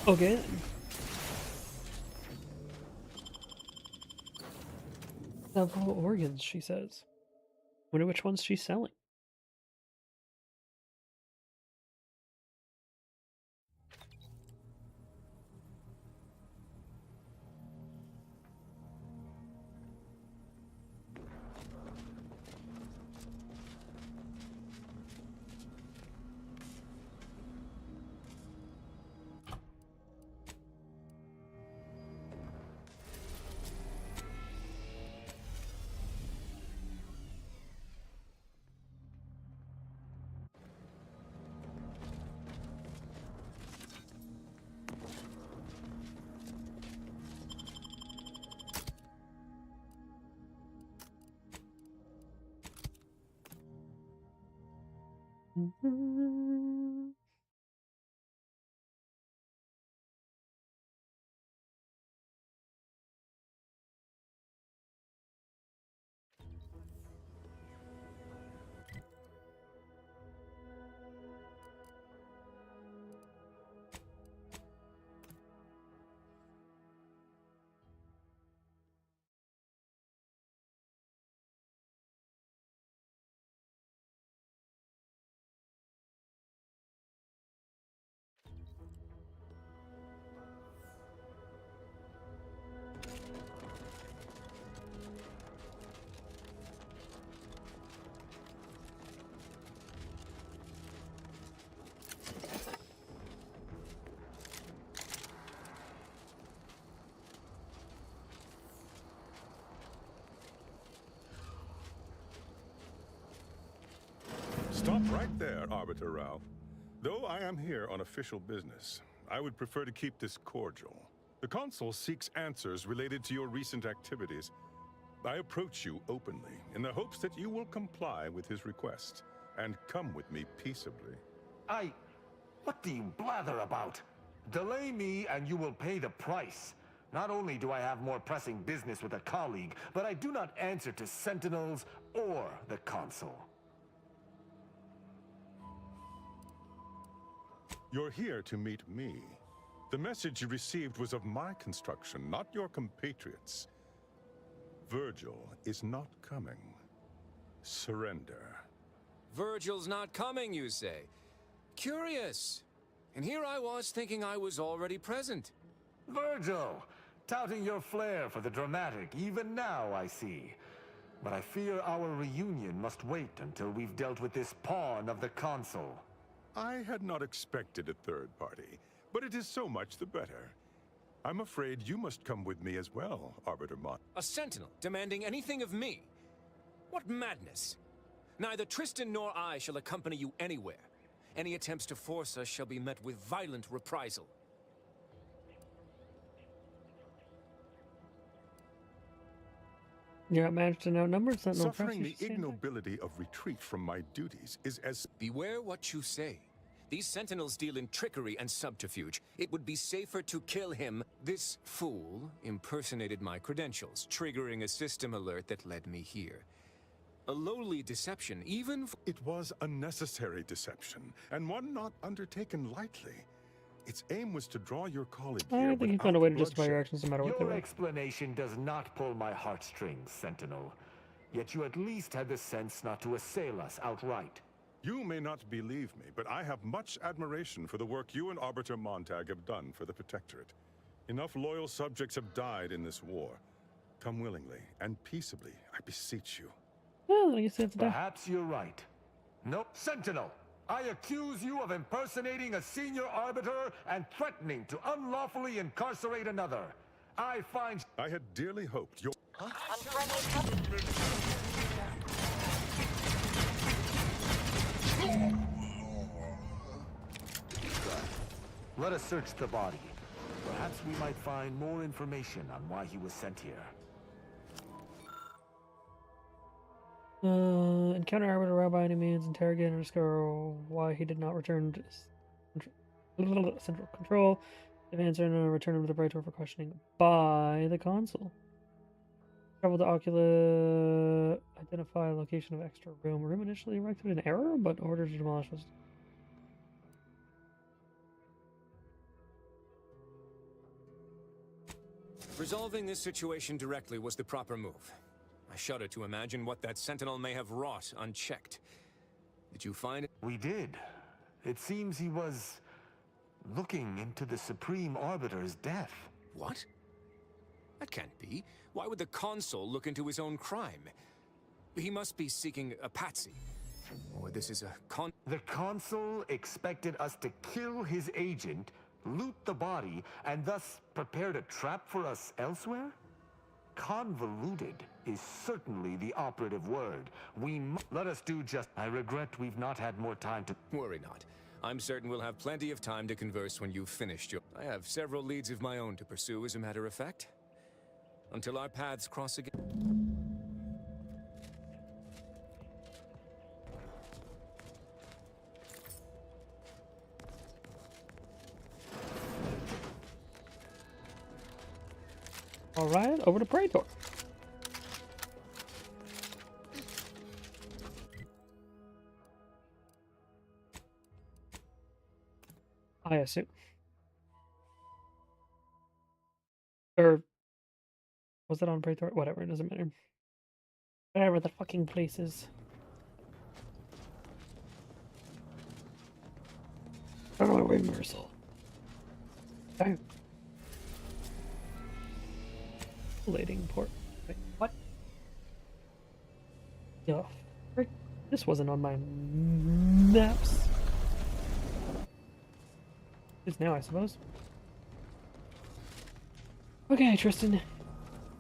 Okay. Several organs, she says. Wonder which ones she's selling. Stop right there, Arbiter Rao. Though I am here on official business, I would prefer to keep this cordial. The Consul seeks answers related to your recent activities. I approach you openly, in the hopes that you will comply with his request, and come with me peaceably. What do you blather about? Delay me and you will pay the price. Not only do I have more pressing business with a colleague, but I do not answer to Sentinels or the Consul. You're here to meet me. The message you received was of my construction, not your compatriots. Virgil is not coming. Surrender. Virgil's not coming, you say? Curious. And here I was thinking I was already present. Virgil! Touting your flair for the dramatic, even now, I see. But I fear our reunion must wait until we've dealt with this pawn of the Consul. I had not expected a third party, but it is so much the better. I'm afraid you must come with me as well, Arbiter Mon. A sentinel demanding anything of me? What madness! Neither Tristan nor I shall accompany you anywhere. Any attempts to force us shall be met with violent reprisal. You're outmatched and outnumbered, Sentinel. Suffering the ignobility of retreat from my duties is as... Beware what you say. These sentinels deal in trickery and subterfuge. It would be safer to kill him. This fool impersonated my credentials, triggering a system alert that led me here. A lowly deception, even... It was a necessary deception, and one not undertaken lightly. Its aim was to draw your colleague here I think you found a way to justify your bloodshed. actions no matter what they Your were. explanation does not pull my heartstrings, Sentinel. Yet you at least had the sense not to assail us outright. You may not believe me, but I have much admiration for the work you and Arbiter Montag have done for the Protectorate. Enough loyal subjects have died in this war. Come willingly and peaceably, I beseech you. Well, I guess that's Perhaps you're right. No, Sentinel! I accuse you of impersonating a senior arbiter and threatening to unlawfully incarcerate another. I had dearly hoped your... Let us search the body. Perhaps we might find more information on why he was sent here. Encounter Arbiter Rao by any means, interrogate and discover why he did not return to central control. If answer and return him to the Bright Door for questioning by the Consul. Travel to Ocula, identify location of extra room. Room initially erected in error, but order to demolish was... Resolving this situation directly was the proper move. I shudder to imagine what that sentinel may have wrought unchecked. Did you find it? We did. It seems he was looking into the Supreme Arbiter's death. What? That can't be. Why would the Consul look into his own crime? He must be seeking a patsy. Or this is a The Consul expected us to kill his agent, loot the body, and thus prepared a trap for us elsewhere? Convoluted is certainly the operative word. Let us do just... I regret we've not had more time to... Worry not. I'm certain we'll have plenty of time to converse when you've finished your... I have several leads of my own to pursue, as a matter of fact. Until our paths cross again. Alright, over to Praetor. I assume. Or was it on Praetor? Whatever, it doesn't matter. Whatever the fucking place is. Out of my way, Mercil. Damn. Plating port. Wait, what? Yeah. Frick. This wasn't on my maps. It's now, I suppose. Okay, Tristan.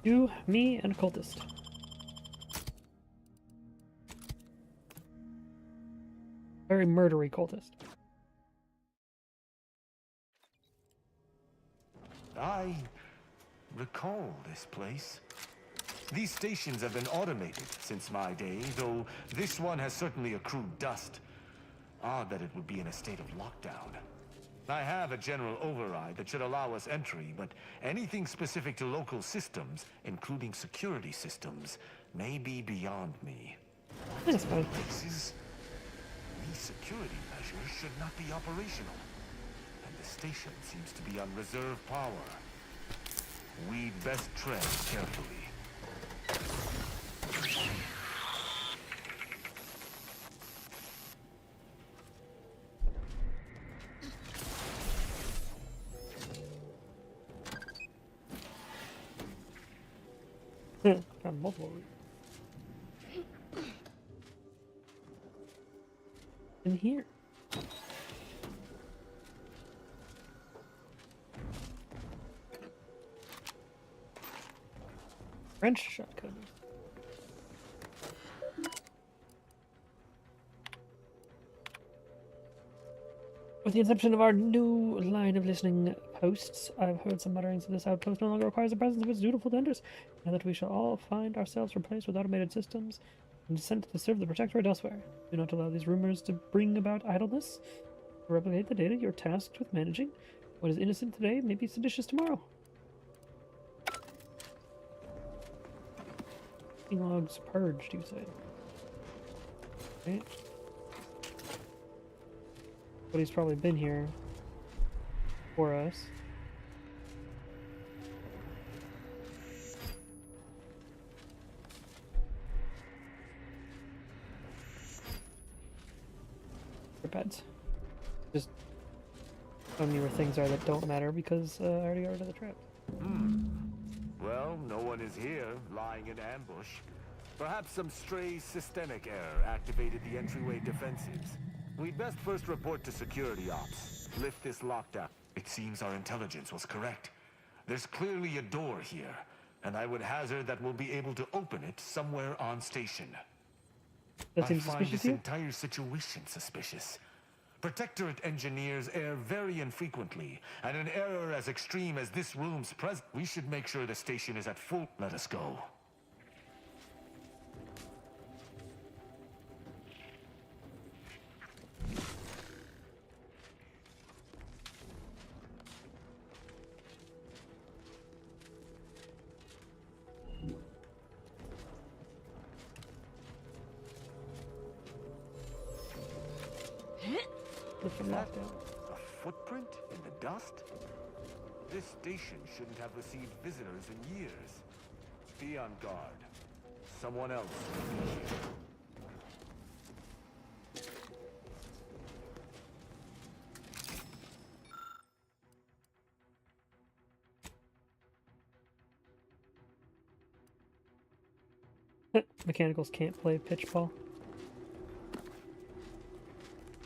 You, me, and a cultist. Very murdery cultist. I recall this place. These stations have been automated since my day, though this one has certainly accrued dust. Odd that it would be in a state of lockdown. I have a general override that should allow us entry, but anything specific to local systems, including security systems, may be beyond me. That's fine. These security measures should not be operational. And the station seems to be on reserve power. We'd best tread carefully. Got multiple routes. In here. French shotgun. With the inception of our new line of listening posts, I've heard some mutterings that this outpost no longer requires the presence of its dutiful tenders, and that we shall all find ourselves replaced with automated systems and sent to serve the Protectorate elsewhere. Do not allow these rumors to bring about idleness. To replicate the data you're tasked with managing. What is innocent today may be seditious tomorrow. Logs purged, you say? Right. But he's probably been here for us. Beds. Just tell me where things are that don't matter because I already got rid of the trap. Well, no one is here, lying in ambush. Perhaps some stray systemic error activated the entryway defenses. We'd best first report to security ops. Lift this lockdown. It seems our intelligence was correct. There's clearly a door here, and I would hazard that we'll be able to open it somewhere on station. That I seems find suspicious this here? entire situation suspicious. Protectorate engineers err very infrequently, and an error as extreme as this room's presence. We should make sure the station is at full. Let us go. Lift the lockdown. A footprint in the dust? This station shouldn't have received visitors in years. Be on guard. Someone else will be here. Mechanicals can't play pitch ball.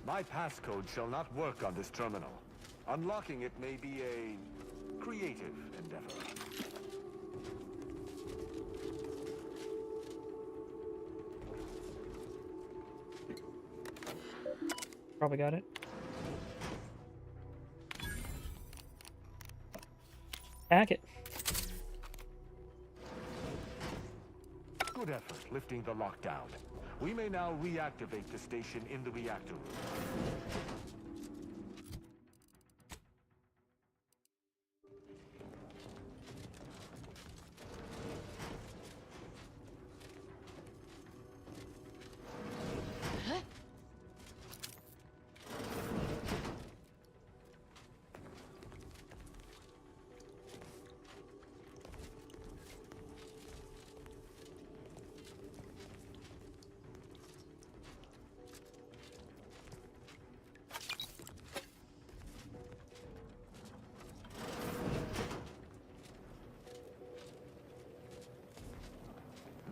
My passcode shall not work on this terminal. Unlocking it may be a creative endeavor. Probably got it. Hack it. Good effort lifting the lockdown. We may now reactivate the station in the reactor room.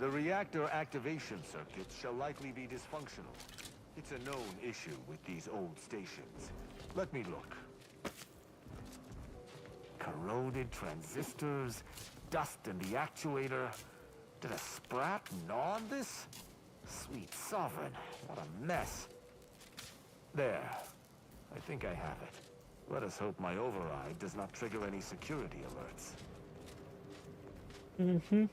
The reactor activation circuits shall likely be dysfunctional. It's a known issue with these old stations. Let me look. Corroded transistors, dust in the actuator. Did a sprat gnaw on this? Sweet sovereign, what a mess. There. I think I have it. Let us hope my override does not trigger any security alerts. Mm-hmm.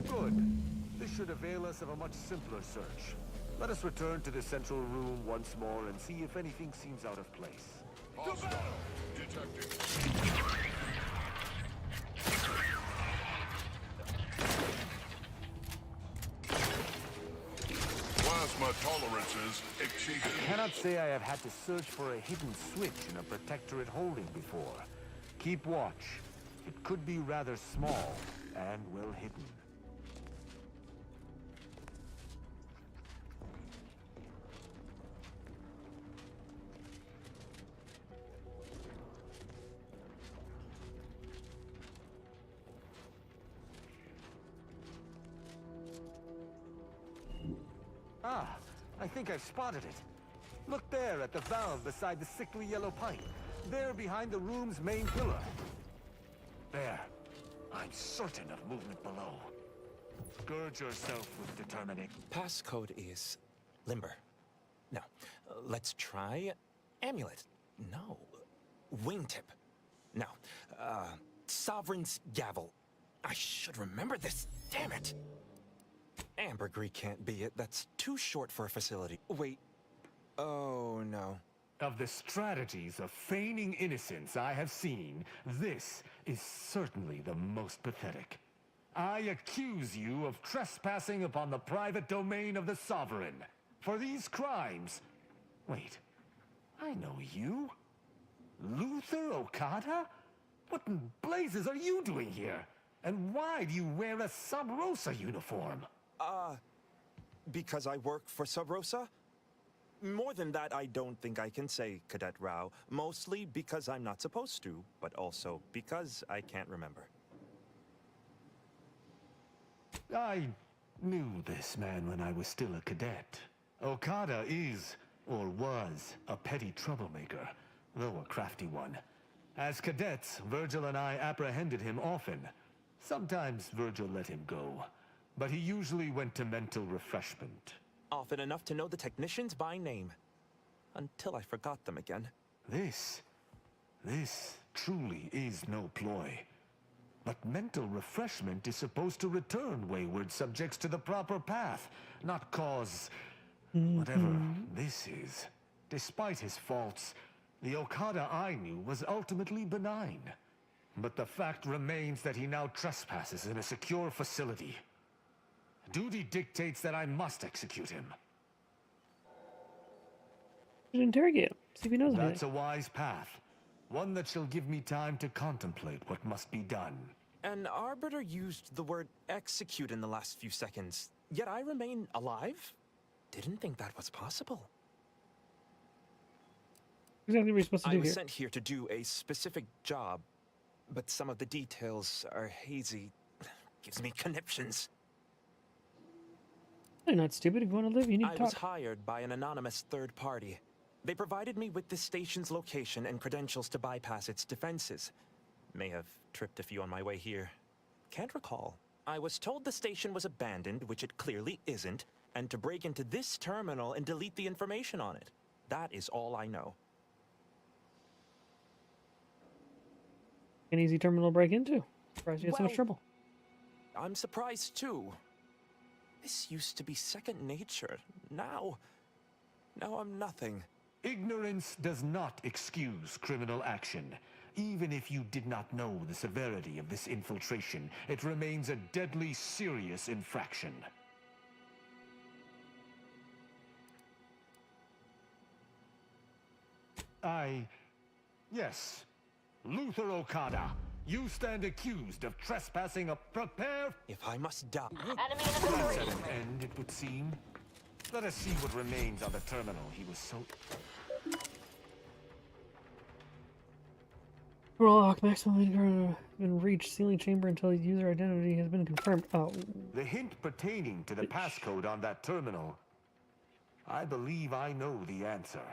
Good. This should avail us of a much simpler search. Let us return to the central room once more and see if anything seems out of place. Hostile detected. Plasma tolerances exceeded. I cannot say I have had to search for a hidden switch in a protectorate holding before. Keep watch. It could be rather small and well hidden. Ah, I think I've spotted it. Look there at the valve beside the sickly yellow pipe. There behind the room's main pillar. There. I'm certain of movement below. Gird yourself with determination. Passcode is limber. No. Let's try amulet. No. Wingtip. No. Sovereign's gavel. I should remember this. Damn it. Ambergris can't be it. That's too short for a facility. Wait. Oh, no. Of the strategies of feigning innocence I have seen, this is certainly the most pathetic. I accuse you of trespassing upon the private domain of the Sovereign. For these crimes... Wait. I know you. Luther Okada? What in blazes are you doing here? And why do you wear a Sub Rosa uniform? Because I work for Sub Rosa? More than that, I don't think I can say, Cadet Rao. Mostly because I'm not supposed to, but also because I can't remember. I knew this man when I was still a cadet. Okada is, or was, a petty troublemaker, though a crafty one. As cadets, Virgil and I apprehended him often. Sometimes Virgil let him go, but he usually went to mental refreshment. Often enough to know the technicians by name. Until I forgot them again. This truly is no ploy. But mental refreshment is supposed to return wayward subjects to the proper path, not cause whatever this is. Despite his faults, the Okada I knew was ultimately benign. But the fact remains that he now trespasses in a secure facility. Duty dictates that I must execute him. Interrogate him. See if he knows anything. That's a wise path. One that shall give me time to contemplate what must be done. An Arbiter used the word execute in the last few seconds, yet I remain alive? Didn't think that was possible. Exactly what we're supposed to do I was here. sent here to do a specific job, but some of the details are hazy. Gives me conniptions. You're not stupid. If you want to live, you need to I talk. was hired by an anonymous third party. They provided me with the station's location and credentials to bypass its defenses. May have tripped a few on my way here. Can't recall. I was told the station was abandoned, which it clearly isn't, and to break into this terminal and delete the information on it. That is all I know. An easy terminal to break into. Surprised you had so much Well, trouble. I'm surprised too. This used to be second nature. Now I'm nothing. Ignorance does not excuse criminal action. Even if you did not know the severity of this infiltration, it remains a deadly serious infraction. Yes. Luther Okada, you stand accused of trespassing a prepare... If I must die... That's at an end, it would seem. Let us see what remains on the terminal he was so... Roll maximum been reached. Sealing chamber until user identity has been confirmed. Oh. The hint pertaining to the passcode on that terminal. I believe I know the answer.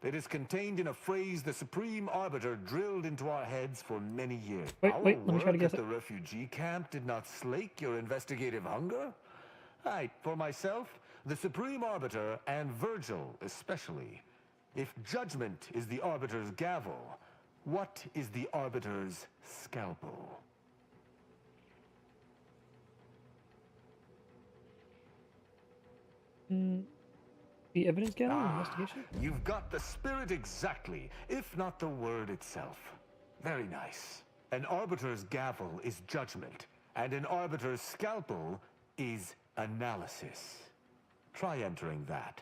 It is contained in a phrase the Supreme Arbiter drilled into our heads for many years. Wait, let me try to guess at it. The refugee camp did not slake your investigative hunger? For myself, the Supreme Arbiter, and Virgil especially. If judgment is the Arbiter's gavel, what is the Arbiter's scalpel? The evidence gathering investigation? You've got the spirit exactly, if not the word itself. Very nice. An Arbiter's gavel is judgment, and an Arbiter's scalpel is analysis. Try entering that.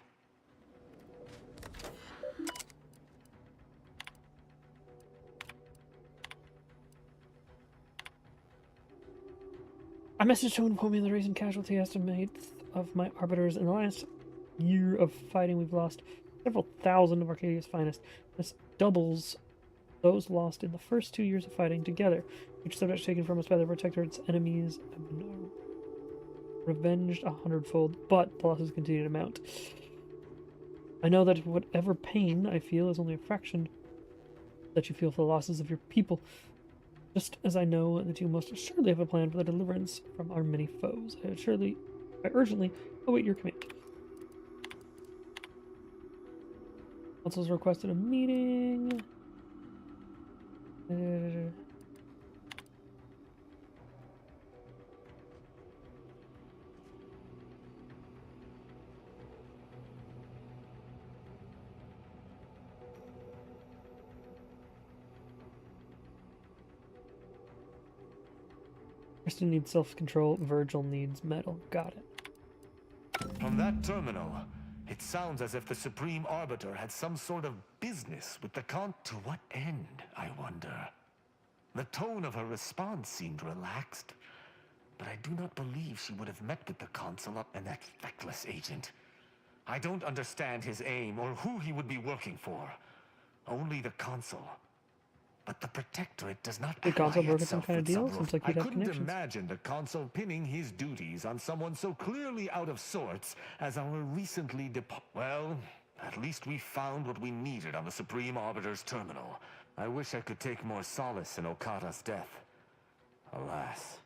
I messaged to inform me of the recent casualty estimates of my arbiters. In the last year of fighting, we've lost several thousand of Arcadia's finest. This doubles those lost in the first 2 years of fighting together. Each subject taken from us by the Protectorate's enemies have been revenged 100-fold, but the losses continue to mount. I know that whatever pain I feel is only a fraction that you feel for the losses of your people. Just as I know that you most assuredly have a plan for the deliverance from our many foes. I urgently await your command. Council's requested a meeting. Kristen needs self-control. Virgil needs metal. Got it. From that terminal, it sounds as if the Supreme Arbiter had some sort of business with the To what end, I wonder? The tone of her response seemed relaxed, but I do not believe she would have met with the Consul and that feckless agent. I don't understand his aim or who he would be working for. Only the Consul. But the Protectorate does not. The Consul brokered some kind of deal? Seems like he'd have I couldn't connections. imagine the Consul pinning his duties on someone so clearly out of sorts as our recently Well, at least we found what we needed on the Supreme Arbiter's terminal. I wish I could take more solace in Okata's death. Alas.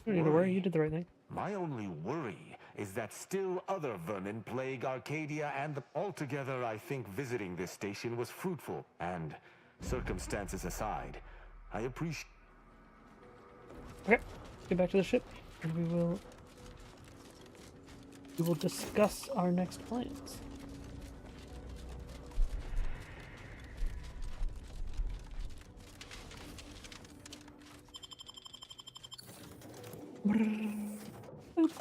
You don't need to worry, you did the right thing. My only worry is that still other vermin plague Arcadia and altogether I think visiting this station was fruitful, and circumstances aside, I appreciate. Okay, let's get back to the ship, and we will discuss our next plans. Boop.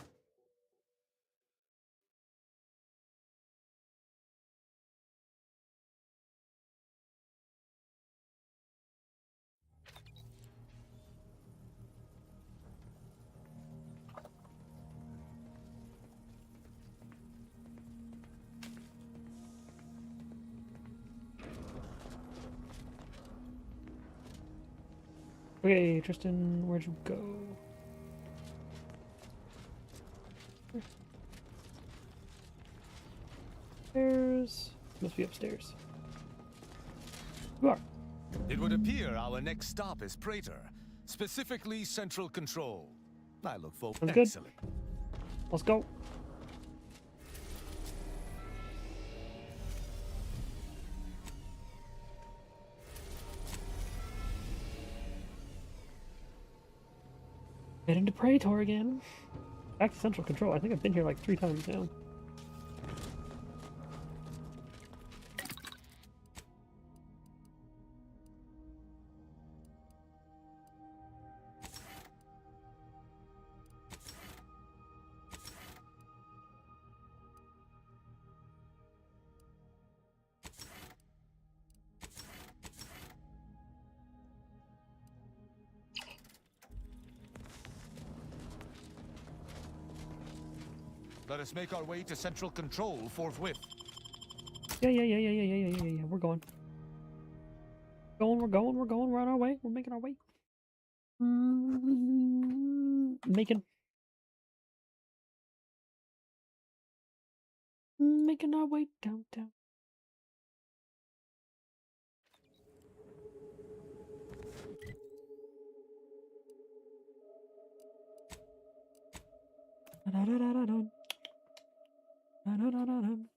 Okay, Tristan, where'd you go? Upstairs. Must be upstairs. You are. It would appear our next stop is Praetor, specifically Central Control. I look forward. Sounds good. Excellent. Let's go. Get into Praetor again. Back to Central Control. I think I've been here like 3 times now. Let us make our way to Central Control forthwith. Yeah. We're going. We're on our way. We're making our way. Making our way downtown. Da-da-da-da-dum. Da-da-da-da-dum.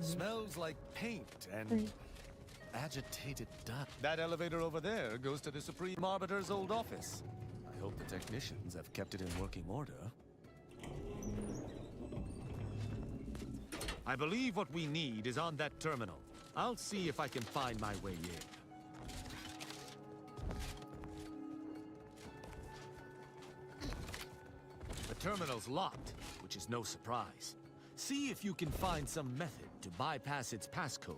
Smells like paint and agitated dust. That elevator over there goes to the Supreme Arbiter's old office. I hope the technicians have kept it in working order. I believe what we need is on that terminal. I'll see if I can find my way in. The terminal's locked, which is no surprise. See if you can find some method to bypass its passcode.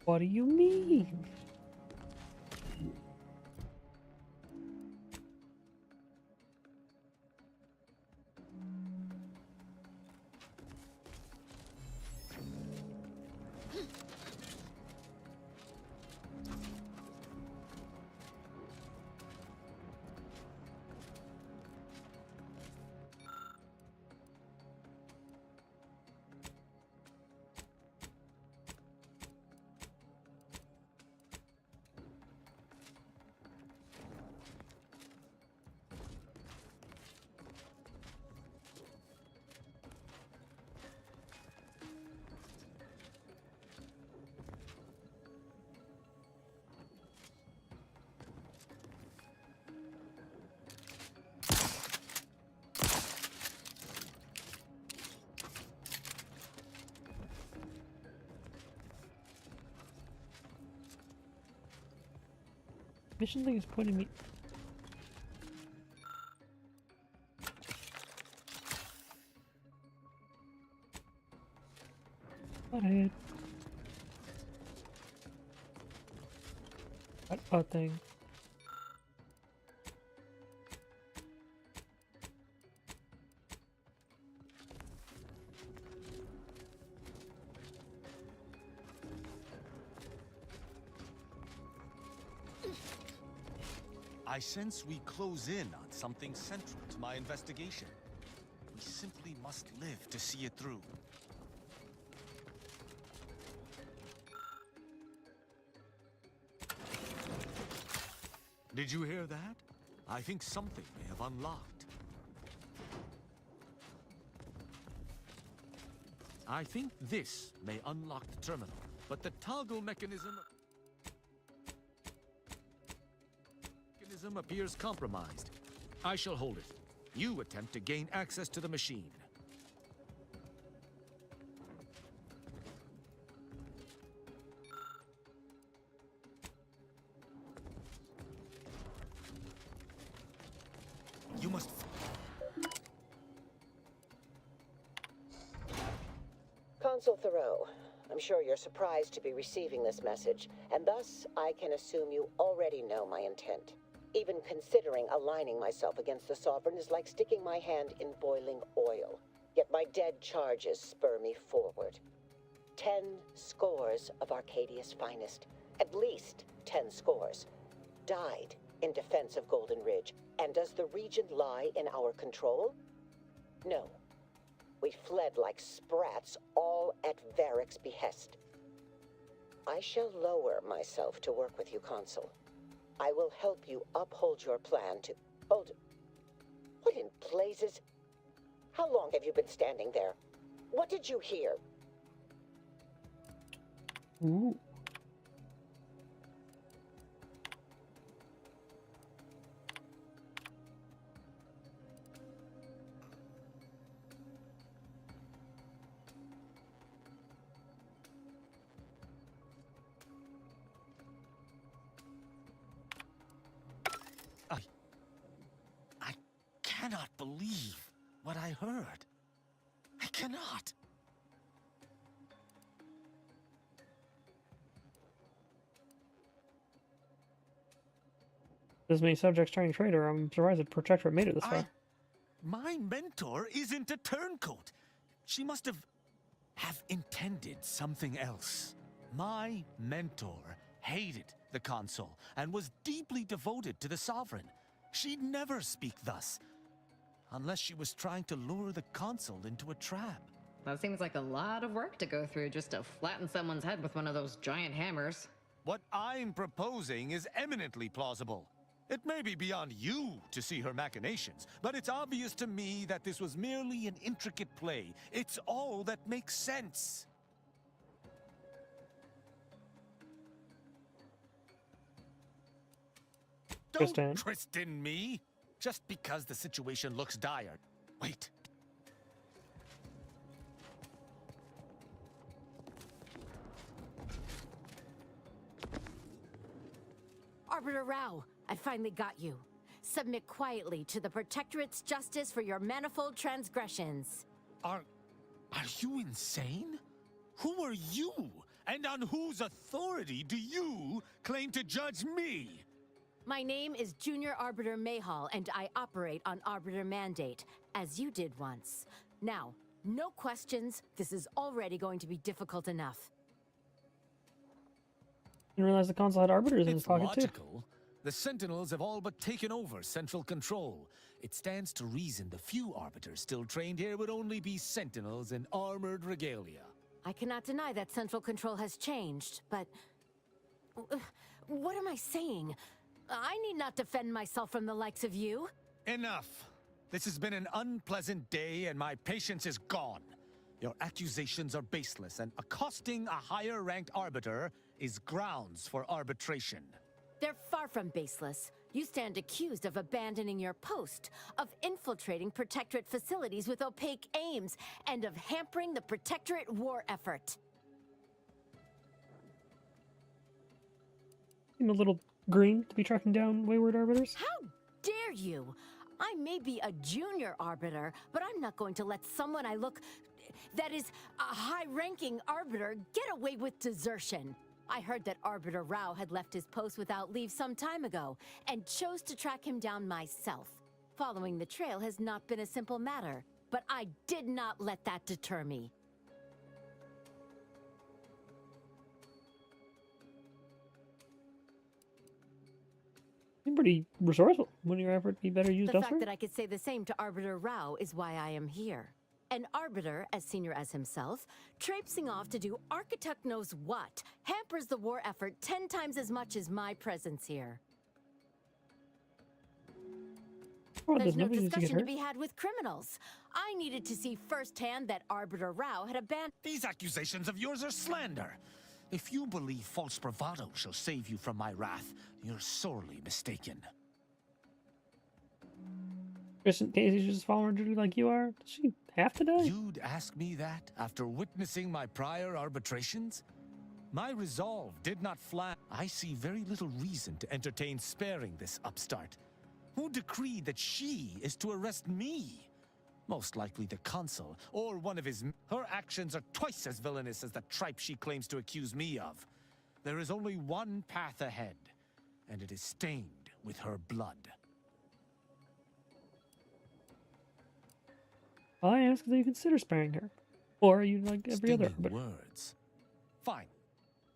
What do you mean? Mission thing is pointing me. What That thing. I sense we close in on something central to my investigation. We simply must live to see it through. Did you hear that? I think something may have unlocked. I think this may unlock the terminal, but the toggle mechanism appears compromised. I shall hold it. You attempt to gain access to the machine. You must... Consul Thoreau, I'm sure you're surprised to be receiving this message, and thus I can assume you already know my intent. Even considering aligning myself against the Sovereign is like sticking my hand in boiling oil. Yet my dead charges spur me forward. 10 scores of Arcadia's finest, at least 10 scores, died in defense of Golden Ridge. And does the region lie in our control? No. We fled like sprats, all at Varric's behest. I shall lower myself to work with you, Consul. I will help you uphold your plan to... Hold... What in blazes? How long have you been standing there? What did you hear? Ooh. I cannot believe what I heard. I cannot. This many subjects trying traitor. I'm surprised the Protectorate made it this far. My mentor isn't a turncoat. She must have intended something else. My mentor hated the Consul and was deeply devoted to the Sovereign. She'd never speak thus, unless she was trying to lure the Consul into a trap. That seems like a lot of work to go through just to flatten someone's head with one of those giant hammers. What I'm proposing is eminently plausible. It may be beyond you to see her machinations, but it's obvious to me that this was merely an intricate play. It's all that makes sense. Don't Tristan me, just because the situation looks dire. Wait. Arbiter Rao, I finally got you. Submit quietly to the Protectorate's justice for your manifold transgressions. Are you insane? Who are you? And on whose authority do you claim to judge me? My name is Junior Arbiter Mayhall, and I operate on Arbiter Mandate, as you did once. Now, no questions. This is already going to be difficult enough. Didn't realize the Consul had arbiters in his pocket logical. The Sentinels have all but taken over central control. It stands to reason the few arbiters still trained here would only be Sentinels in armored regalia. I cannot deny that central control has changed, but... what am I saying? I need not defend myself from the likes of you. Enough. This has been an unpleasant day and my patience is gone. Your accusations are baseless, and accosting a higher-ranked arbiter is grounds for arbitration. They're far from baseless. You stand accused of abandoning your post, of infiltrating Protectorate facilities with opaque aims, and of hampering the Protectorate war effort. Seem a little green to be tracking down wayward arbiters. How dare you? I may be a junior arbiter, but I'm not going to let someone that is a high-ranking arbiter get away with desertion. I heard that Arbiter Rao had left his post without leave some time ago, and chose to track him down myself. Following the trail has not been a simple matter, but I did not let that deter me. You're pretty resourceful. Wouldn't your effort be better used The elsewhere? fact that I could say the same to Arbiter Rao is why I am here. An arbiter, as senior as himself, traipsing off to do architect knows what, hampers the war effort 10 times as much as my presence here. Well, There's no nobody needs to get discussion to hurt. be had with criminals. I needed to see firsthand that Arbiter Rao had abandoned... These accusations of yours are slander. If you believe false bravado shall save you from my wrath, you're sorely mistaken. Isn't Daisy just following her duty like you are? Does she have to die? You'd ask me that after witnessing my prior arbitrations? My resolve did not flag. I see very little reason to entertain sparing this upstart. Who decreed that she is to arrest me? Most likely the Consul, or one of his... Her actions are twice as villainous as the tripe she claims to accuse me of. There is only one path ahead, and it is stained with her blood. Well, I ask that you consider sparing her. Or are you like every other Stinging arbiter? words. Fine.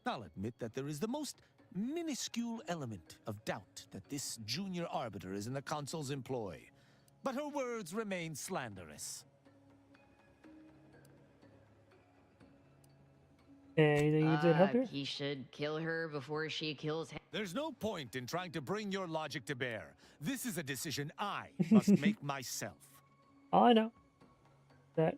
I'll admit that there is the most minuscule element of doubt that this junior arbiter is in the Consul's employ. But her words remain slanderous. Anything you did help here? He should kill her before she kills him. There's no point in trying to bring your logic to bear. This is a decision I must make myself. All I know that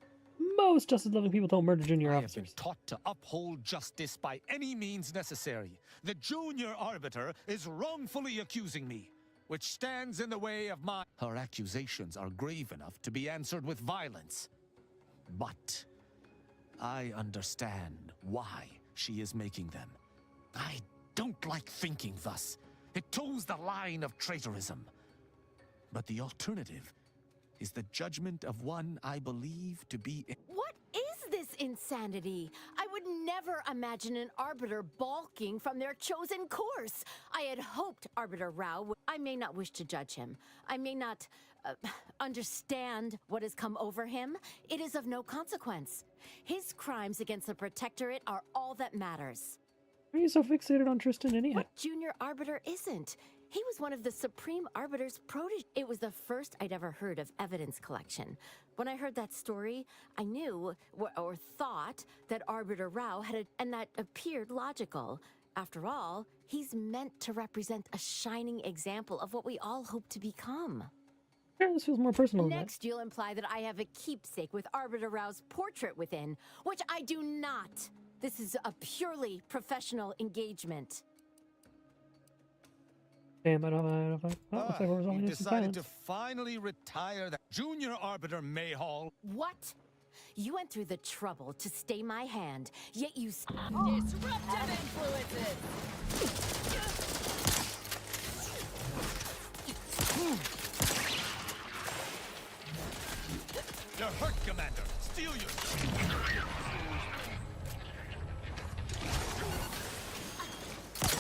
most justice-loving people don't murder junior I have been officers. taught to uphold justice by any means necessary. The junior arbiter is wrongfully accusing me, which stands in the way of my... Her accusations are grave enough to be answered with violence. But I understand why she is making them. I don't like thinking thus. It toes the line of traitorism. But the alternative is the judgment of one I believe to be... What is this insanity? I would never imagine an arbiter balking from their chosen course. I had hoped Arbiter Rao would... I may not wish to judge him. I may not understand what has come over him. It is of no consequence. His crimes against the Protectorate are all that matters. Why are you so fixated on Tristan anyhow? What junior arbiter isn't? He was one of the Supreme Arbiter's protege. It was the first I'd ever heard of evidence collection. When I heard that story, I knew, or thought, that Arbiter Rao had and that appeared logical. After all, he's meant to represent a shining example of what we all hope to become. Yeah, this feels more personal than that. Next, you'll imply that I have a keepsake with Arbiter Rao's portrait within, which I do not. This is a purely professional engagement. Damn, I don't know. Looks like we're resolving He this in decided silence. to finally retire the junior arbiter Mayhall. What? You went through the trouble to stay my hand, yet you... Disruptive influences! You're hurt, Commander. Steal your...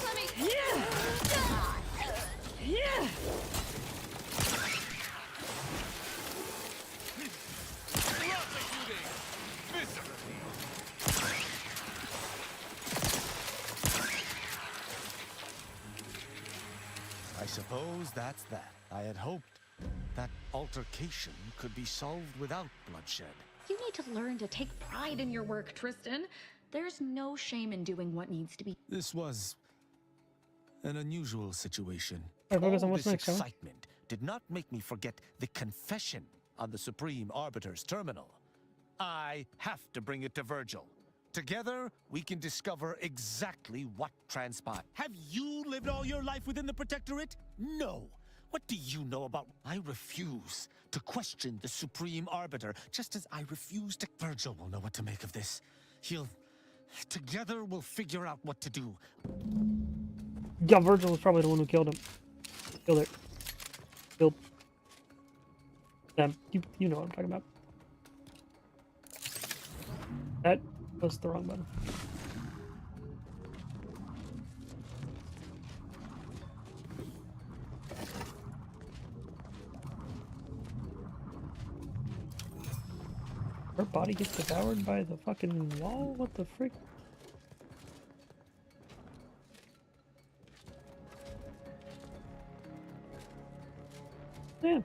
Let me... Yeah! Yeah! I suppose that's that. I had hoped that altercation could be solved without bloodshed. You need to learn to take pride in your work, Tristan. There's no shame in doing what needs to be. This was an unusual situation. Alright, focus on All what's this next, shall we? excitement did not make me forget the confession on the Supreme Arbiter's terminal. I have to bring it to Virgil. Together, we can discover exactly what transpired. Have you lived all your life within the Protectorate? No. What do you know about... I refuse to question the Supreme Arbiter, just as I refuse to... Virgil will know what to make of this. He'll... Together, we'll figure out what to do. Yeah, Virgil was probably the one who killed him. Killed it. Killed them. You know what I'm talking about. That was the wrong button. Her body gets devoured by the fucking wall? What the frick? Damn.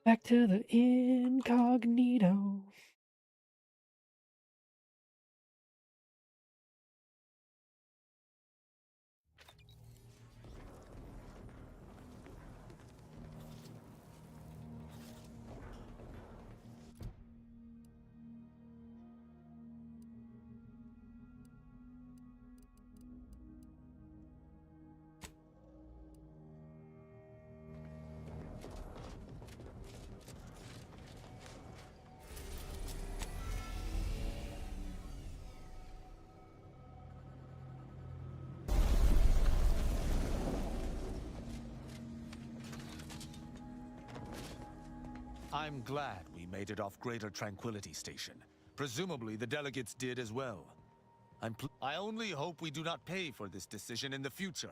Back to the incognito. I'm glad we made it off Greater Tranquility Station. Presumably the delegates did as well. I only hope we do not pay for this decision in the future.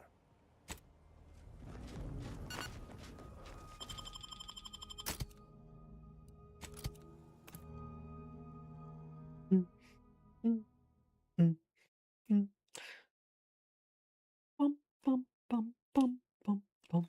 Bum, bum, bum, bum, bum, bum.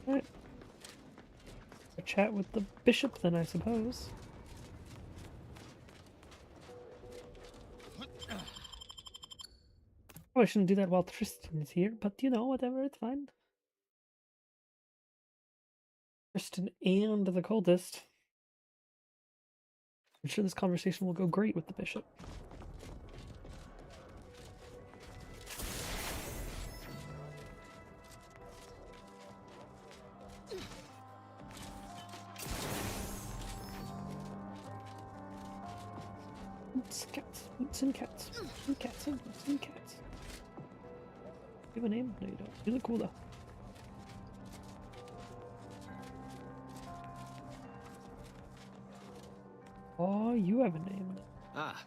Right. A chat with the bishop then, I suppose. Probably shouldn't do that while Tristan is here, but you know, whatever, it's fine. Tristan and the cultist. I'm sure this conversation will go great with the bishop. Cats, boots and cats, boots and cats, and boots and cats. You have a name? No, you don't. You look cool though. Oh, you have a name. Ah,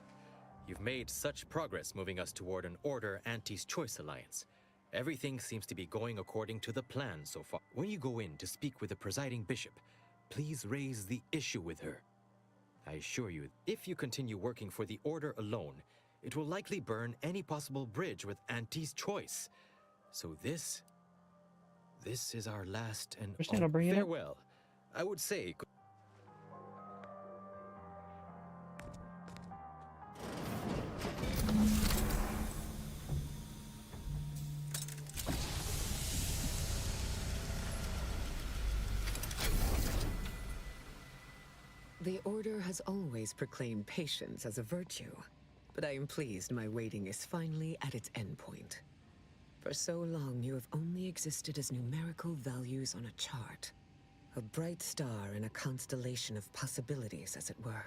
you've made such progress moving us toward an Order Auntie's Choice alliance. Everything seems to be going according to the plan so far. When you go in to speak with the presiding bishop, please raise the issue with her. I assure you, if you continue working for the Order alone, it will likely burn any possible bridge with Auntie's Choice. So this is our last and I'll bring it up. farewell. I would say. The Order has always proclaimed patience as a virtue, but I am pleased my waiting is finally at its endpoint. For so long, you have only existed as numerical values on a chart. A bright star in a constellation of possibilities, as it were.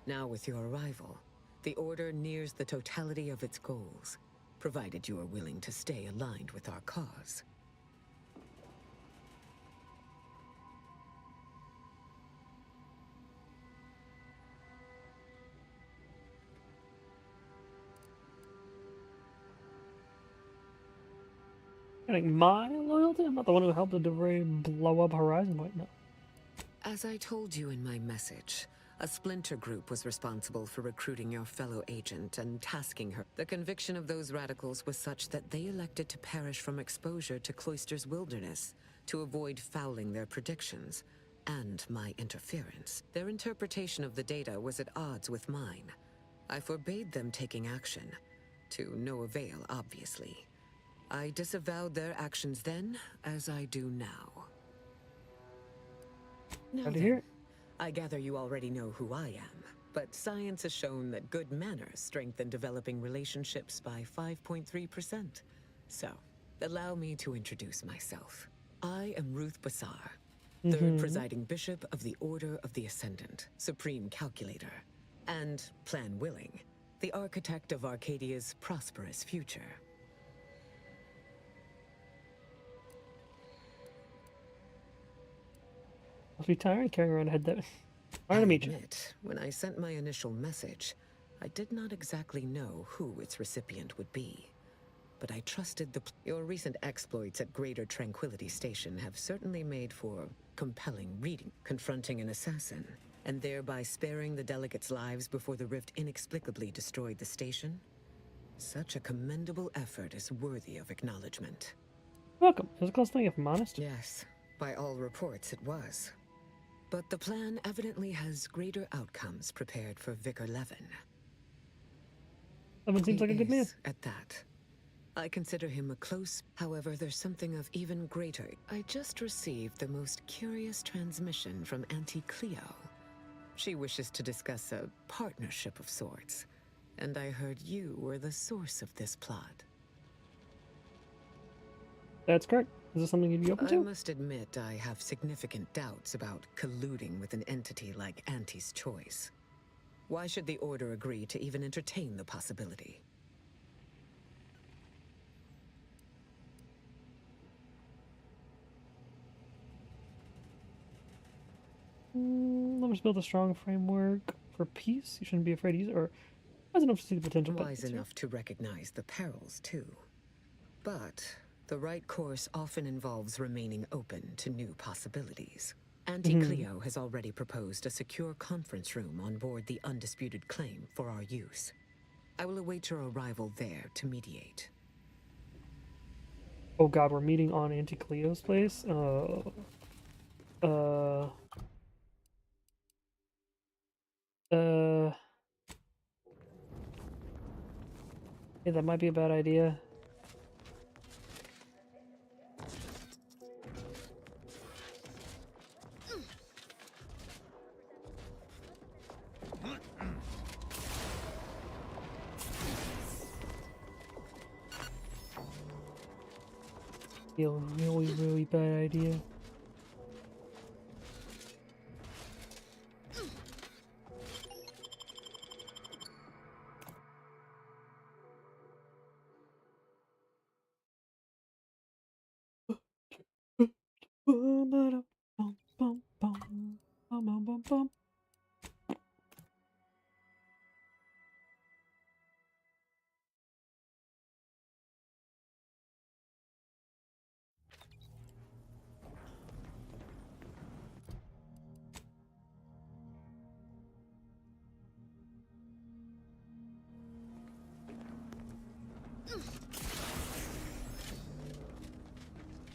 Now with your arrival, the Order nears the totality of its goals, provided you are willing to stay aligned with our cause. Getting my loyalty? I'm not the one who helped the debris blow up Horizon Point, no. As I told you in my message, a splinter group was responsible for recruiting your fellow agent and tasking her. The conviction of those radicals was such that they elected to perish from exposure to Cloister's wilderness to avoid fouling their predictions and my interference. Their interpretation of the data was at odds with mine. I forbade them taking action, to no avail, obviously. I disavowed their actions then, as I do now. Now then, I gather you already know who I am, but science has shown that good manners strengthen developing relationships by 5.3%. So, allow me to introduce myself. I am Ruth Bassar, third presiding bishop of the Order of the Ascendant, supreme calculator, and, plan willing, the architect of Arcadia's prosperous future. Must be tiring carrying around a head that. Fine to meet you. When I sent my initial message, I did not exactly know who its recipient would be. But I trusted your recent exploits at Greater Tranquility Station have certainly made for compelling reading. Confronting an assassin, and thereby sparing the delegates' lives before the rift inexplicably destroyed the station? Such a commendable effort is worthy of acknowledgement. Welcome. It was a close thing, if I'm honest. Yes, by all reports it was. But the plan evidently has greater outcomes prepared for Vicar Levin. Levin seems like a good man. At that. I consider him a close... However, there's something of even greater. I just received the most curious transmission from Auntie Cleo. She wishes to discuss a partnership of sorts. And I heard you were the source of this plot. That's correct. Is this something you'd be open to? I must admit I have significant doubts about colluding with an entity like Auntie's Choice. Why should the Order agree to even entertain the possibility? Let us build a strong framework for peace. You shouldn't be afraid to use it, or wise enough to see the potential. Wise enough to recognize the perils, too. But the right course often involves remaining open to new possibilities. Auntie Cleo has already proposed a secure conference room on board the Undisputed Claim for our use. I will await your arrival there to mediate. Oh god, we're meeting on Auntie Cleo's place? Yeah, that might be a bad idea. Feel really, really bad idea.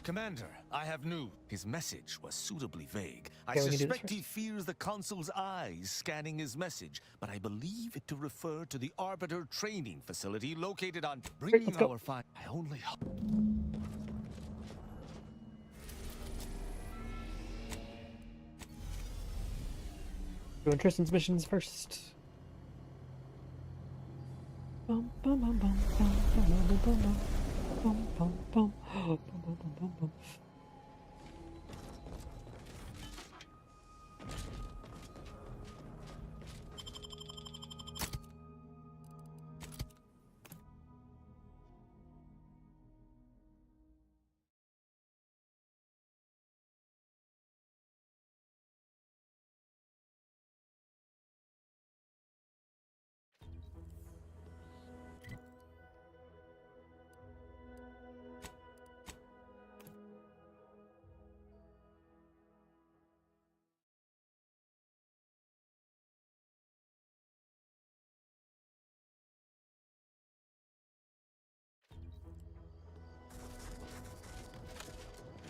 Commander, I have news. His message was suitably vague. I Yeah, we can do this suspect he fears the Consul's eyes scanning his message, but I believe it to refer to the Arbiter training facility located on bringing let's go. our fight. I only hope. Doing Tristan's missions first. Bum, bum, bum, bum, bum, bum, bum, bum, bum. Bum, bum, bum. Bum, bum, bum, bum, bum.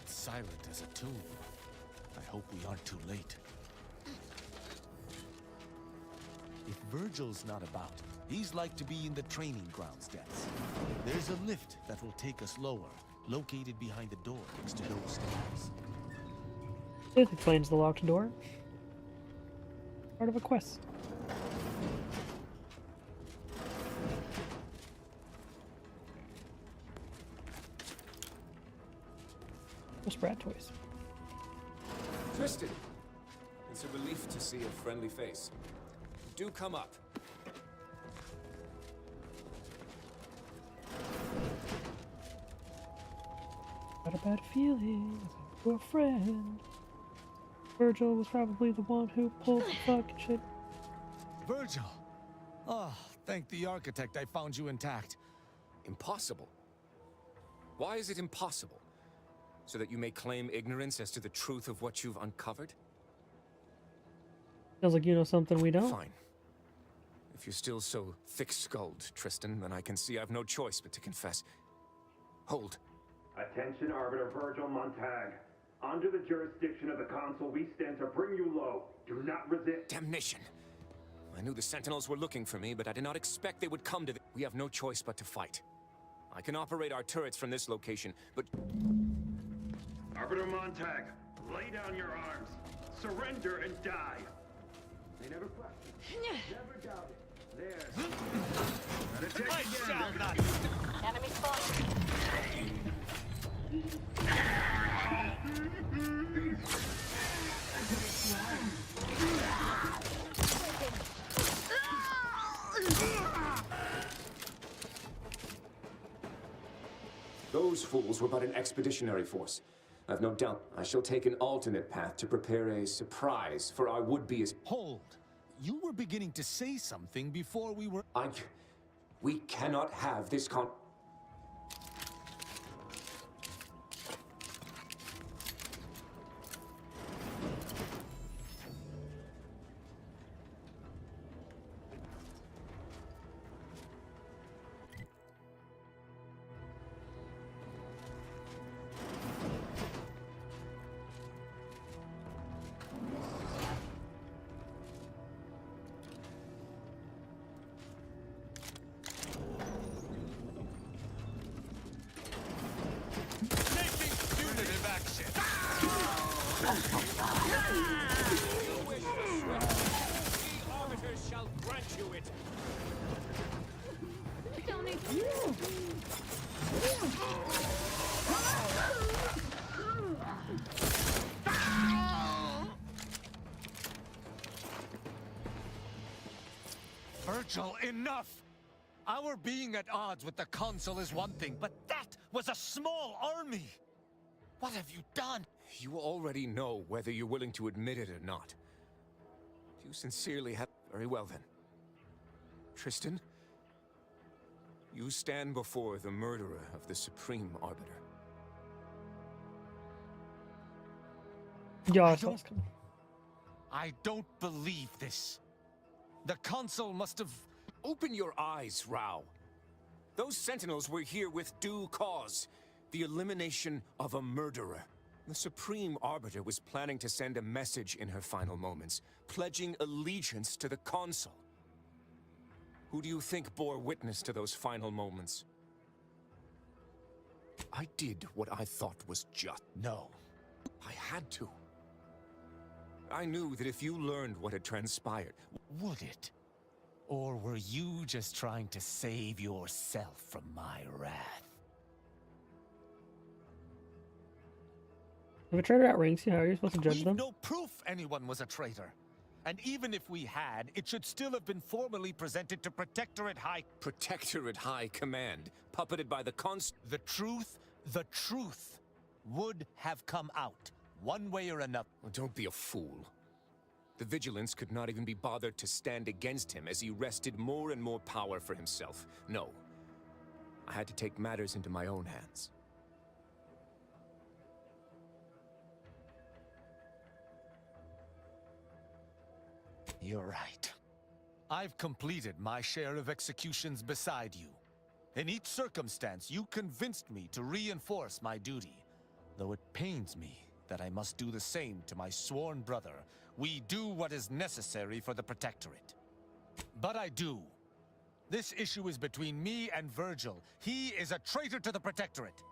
Silent as a tomb. I hope we aren't too late. If Virgil's not about, he's like to be in the training grounds depths. There's a lift that will take us lower, located behind the door next to those stairs. This explains the locked door. Part of a quest. Those Brad toys. Tristan! It's a relief to see a friendly face. Do come up. Got a bad feeling about your friend. Virgil was probably the one who pulled the fucking shit. Virgil! Oh, thank the architect I found you intact. Impossible? Why is it impossible? So that you may claim ignorance as to the truth of what you've uncovered? Sounds like you know something we don't. Fine. If you're still so thick-skulled, Tristan, then I can see I've no choice but to confess. Hold. Attention, Arbiter Virgil Montag. Under the jurisdiction of the Consul, we stand to bring you low. Do not resist. Damnation! I knew the Sentinels were looking for me, but I did not expect they would come to We have no choice but to fight. I can operate our turrets from this location, but... Arbiter Montag, lay down your arms. Surrender and die. They never question. Never doubt it. There. Gotta take again. Enemy spotted. Those fools were but an expeditionary force. I've no doubt I shall take an alternate path to prepare a surprise for our would-be as... Hold. You were beginning to say something before we were... We cannot have this arbiters shall grant you it. Virgil, enough! Our being at odds with the Consul is one thing, but that was a small army! What have you done? You already know whether you're willing to admit it or not. If you sincerely have... Very well then. Tristan, you stand before the murderer of the Supreme Arbiter. Ja, I don't believe this. The Consul must have... Open your eyes, Rao. Those Sentinels were here with due cause. The elimination of a murderer. The Supreme Arbiter was planning to send a message in her final moments, pledging allegiance to the Consul. Who do you think bore witness to those final moments? I did what I thought was just. No. I had to. I knew that if you learned what had transpired... Would it? Or were you just trying to save yourself from my wrath? If a traitor outranks you, how are you supposed to judge them? No proof anyone was a traitor. And even if we had, it should still have been formally presented to Protectorate High... Protectorate High Command, puppeted by the The truth would have come out, one way or another. Well, don't be a fool. The Vigilance could not even be bothered to stand against him as he wrested more and more power for himself. No. I had to take matters into my own hands. You're right. I've completed my share of executions beside you. In each circumstance, you convinced me to reinforce my duty. Though it pains me that I must do the same to my sworn brother, we do what is necessary for the Protectorate. But I do. This issue is between me and Virgil. He is a traitor to the Protectorate.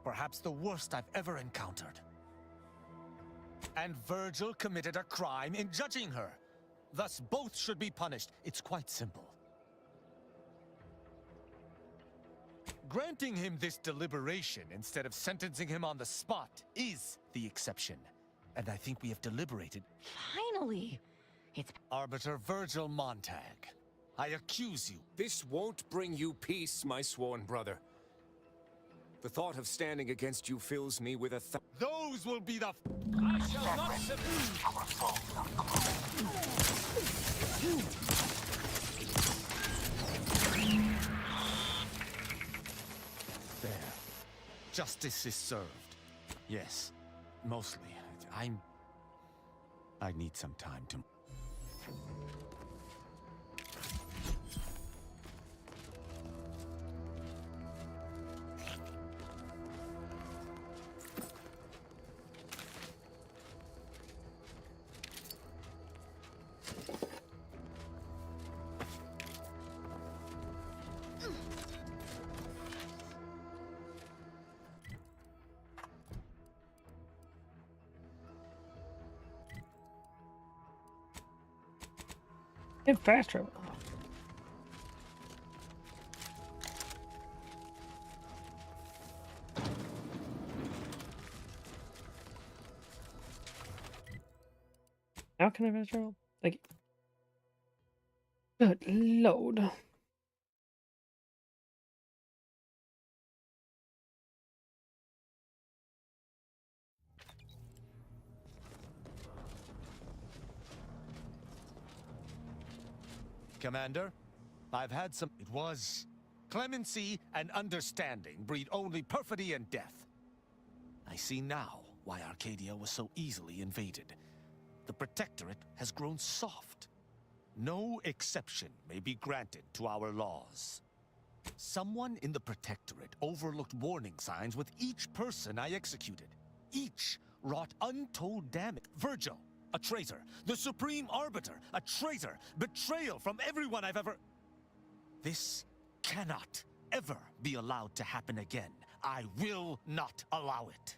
Perhaps the worst I've ever encountered. And Virgil committed a crime in judging her. Thus, both should be punished. It's quite simple. Granting him this deliberation instead of sentencing him on the spot is the exception. And I think we have deliberated. Finally! It's Arbiter Virgil Montag. I accuse you. This won't bring you peace, my sworn brother. The thought of standing against you fills me with a Those will be the... I shall not submit! There. Justice is served. Yes, mostly. I need some time to... And fast travel. How can I fast travel? Thank you. Good lord. Commander, I've had some... It was... Clemency and understanding breed only perfidy and death. I see now why Arcadia was so easily invaded. The Protectorate has grown soft. No exception may be granted to our laws. Someone in the Protectorate overlooked warning signs with each person I executed. Each wrought untold damage. Virgil, a traitor. The Supreme Arbiter, a traitor. Betrayal from everyone I've ever... This cannot ever be allowed to happen again. I will not allow it.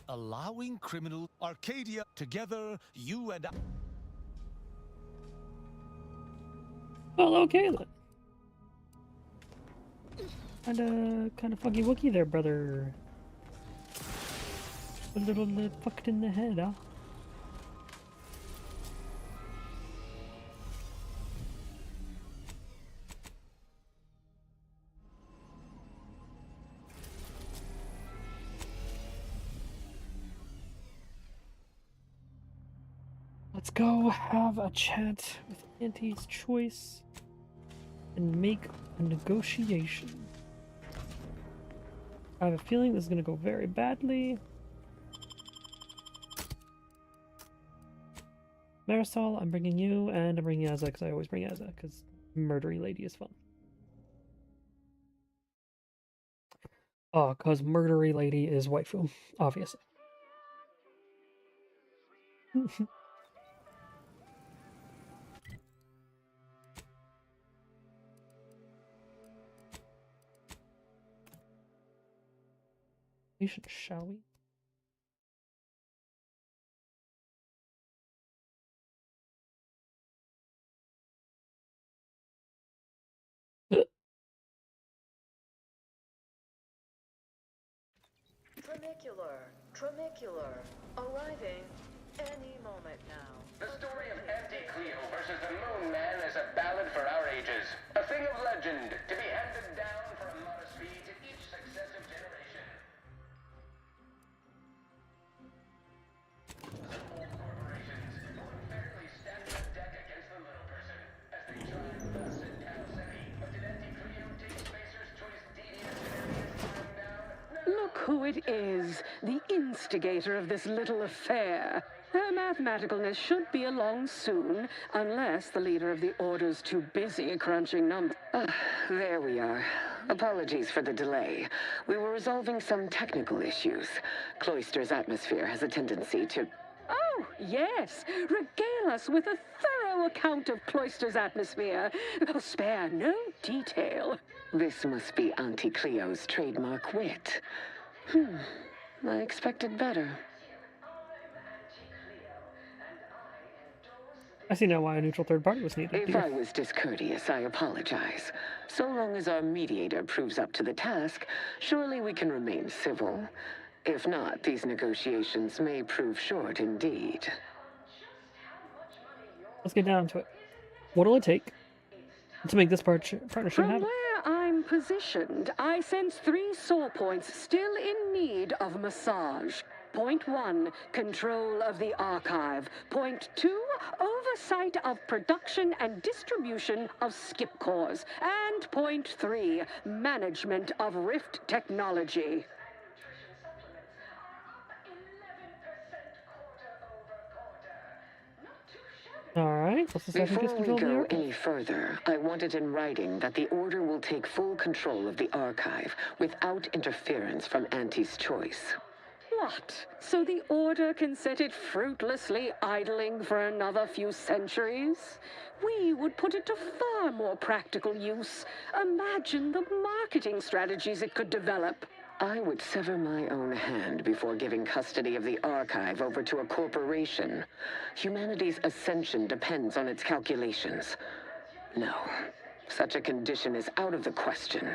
Allowing criminal Arcadia together, you and I... Well, okay then. Kind of funky wookie there, brother. A little fucked in the head, huh? Let's go have a chat with Auntie's Choice and make a negotiation. I have a feeling this is going to go very badly. Marisol, I'm bringing you, and I'm bringing Yazza because I always bring Yazza because murdery lady is fun. Oh, because murdery lady is waifu, obviously. Shall we? Tramicular, arriving any moment now. The story of Auntie Cleo versus the Moon Man is a ballad for our ages. A thing of legend, to be handed down for a modest fee to each successive generation. Old corporations unfairly stand on deck against the little person as they try us in Cal City. But did Auntie Cleo take Spacer's Choice devious areas lying down? Look who it is, the instigator of this little affair. Her mathematicalness should be along soon, unless the leader of the Order's too busy crunching numbers. There we are. Apologies for the delay. We were resolving some technical issues. Cloister's atmosphere has a tendency to... Oh, yes. Regale us with a thorough account of Cloister's atmosphere. I'll spare no detail. This must be Auntie Cleo's trademark wit. I expected better. I see now why a neutral third party was needed. If I was discourteous, I apologize. So long as our mediator proves up to the task, surely we can remain civil. If not, these negotiations may prove short indeed. Let's get down to it. What'll it take to make this partnership From happen? where I'm positioned, I sense 3 sore points still in need of massage. Point 1, control of the archive. Point 2, oversight of production and distribution of skip cores. And point 3, management of Rift technology. Alright, what's the second Before we control of the go archive? any further, I want it in writing that the Order will take full control of the archive without interference from Auntie's Choice. What? So the Order can set it fruitlessly idling for another few centuries? We would put it to far more practical use. Imagine the marketing strategies it could develop. I would sever my own hand before giving custody of the archive over to a corporation. Humanity's ascension depends on its calculations. No, such a condition is out of the question.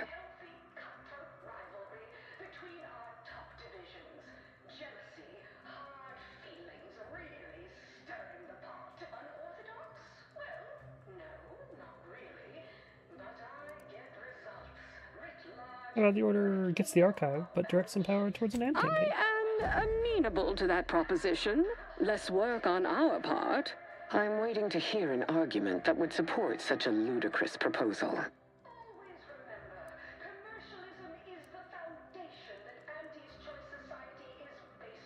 The Order gets the archive, but directs some power towards an ad campaign. I am amenable to that proposition. Less work on our part. I'm waiting to hear an argument that would support such a ludicrous proposal.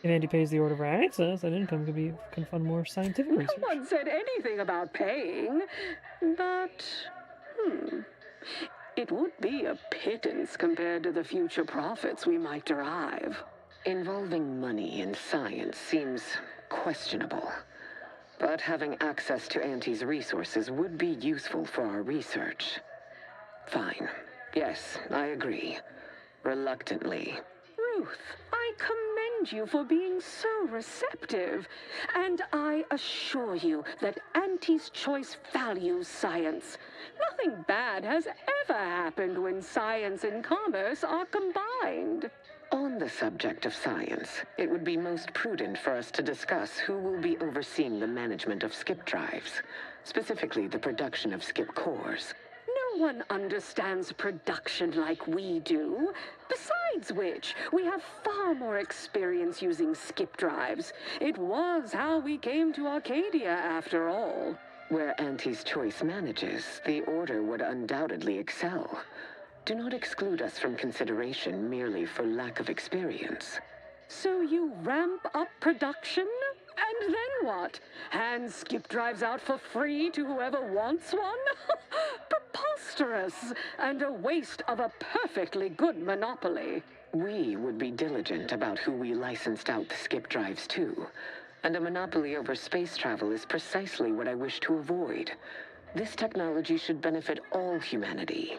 If Anti pays the Order for access, that income can fund more scientific research. No one said anything about paying, but it would be a pittance compared to the future profits we might derive. Involving money in science seems questionable, but having access to Auntie's resources would be useful for our research. Fine. Yes, I agree. Reluctantly. Ruth, I commend you for being so receptive, and I assure you that Auntie's Choice values science. Nothing bad has ever happened when science and commerce are combined. On the subject of science, it would be most prudent for us to discuss who will be overseeing the management of skip drives, specifically the production of skip cores. No one understands production like we do. Besides which, we have far more experience using skip drives. It was how we came to Arcadia, after all. Where Auntie's Choice manages, the Order would undoubtedly excel. Do not exclude us from consideration merely for lack of experience. So you ramp up production? And then what? Hand skip drives out for free to whoever wants one? Preposterous, and a waste of a perfectly good monopoly. We would be diligent about who we licensed out the skip drives to. And a monopoly over space travel is precisely what I wish to avoid. This technology should benefit all humanity.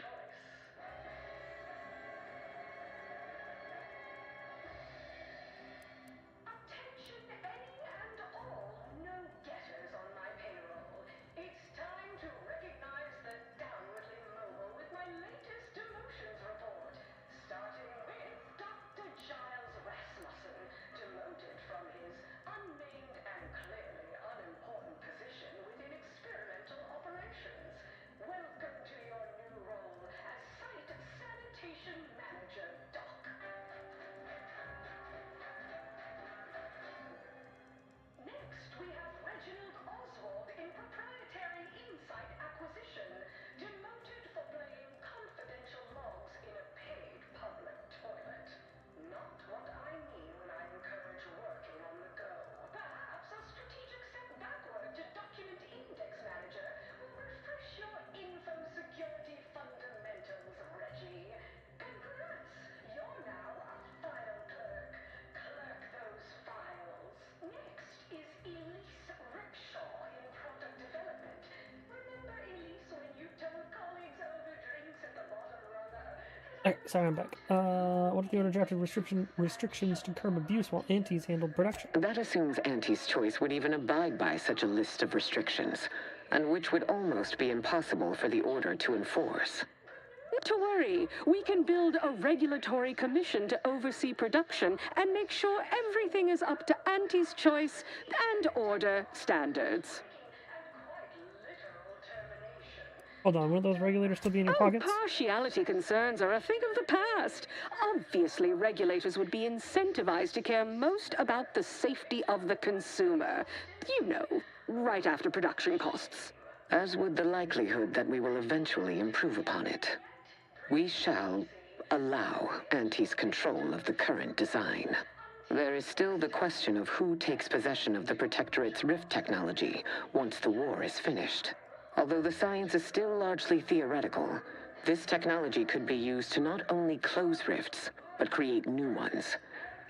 Okay, sorry, I'm back. What if the Order drafted restrictions to curb abuse while Auntie's handled production? That assumes Auntie's Choice would even abide by such a list of restrictions, and which would almost be impossible for the Order to enforce. Not to worry, we can build a regulatory commission to oversee production and make sure everything is up to Auntie's Choice and Order standards. Hold on, will those regulators still be in your pockets? Partiality concerns are a thing of the past. Obviously, regulators would be incentivized to care most about the safety of the consumer. You know, right after production costs. As would the likelihood that we will eventually improve upon it. We shall allow Auntie's control of the current design. There is still the question of who takes possession of the Protectorate's rift technology once the war is finished. Although the science is still largely theoretical, this technology could be used to not only close rifts, but create new ones.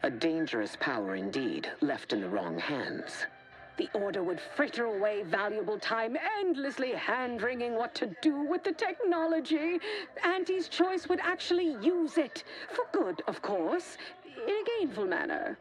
A dangerous power indeed, left in the wrong hands. The Order would fritter away valuable time endlessly hand-wringing what to do with the technology. Auntie's Choice would actually use it. For good, of course. In a gainful manner.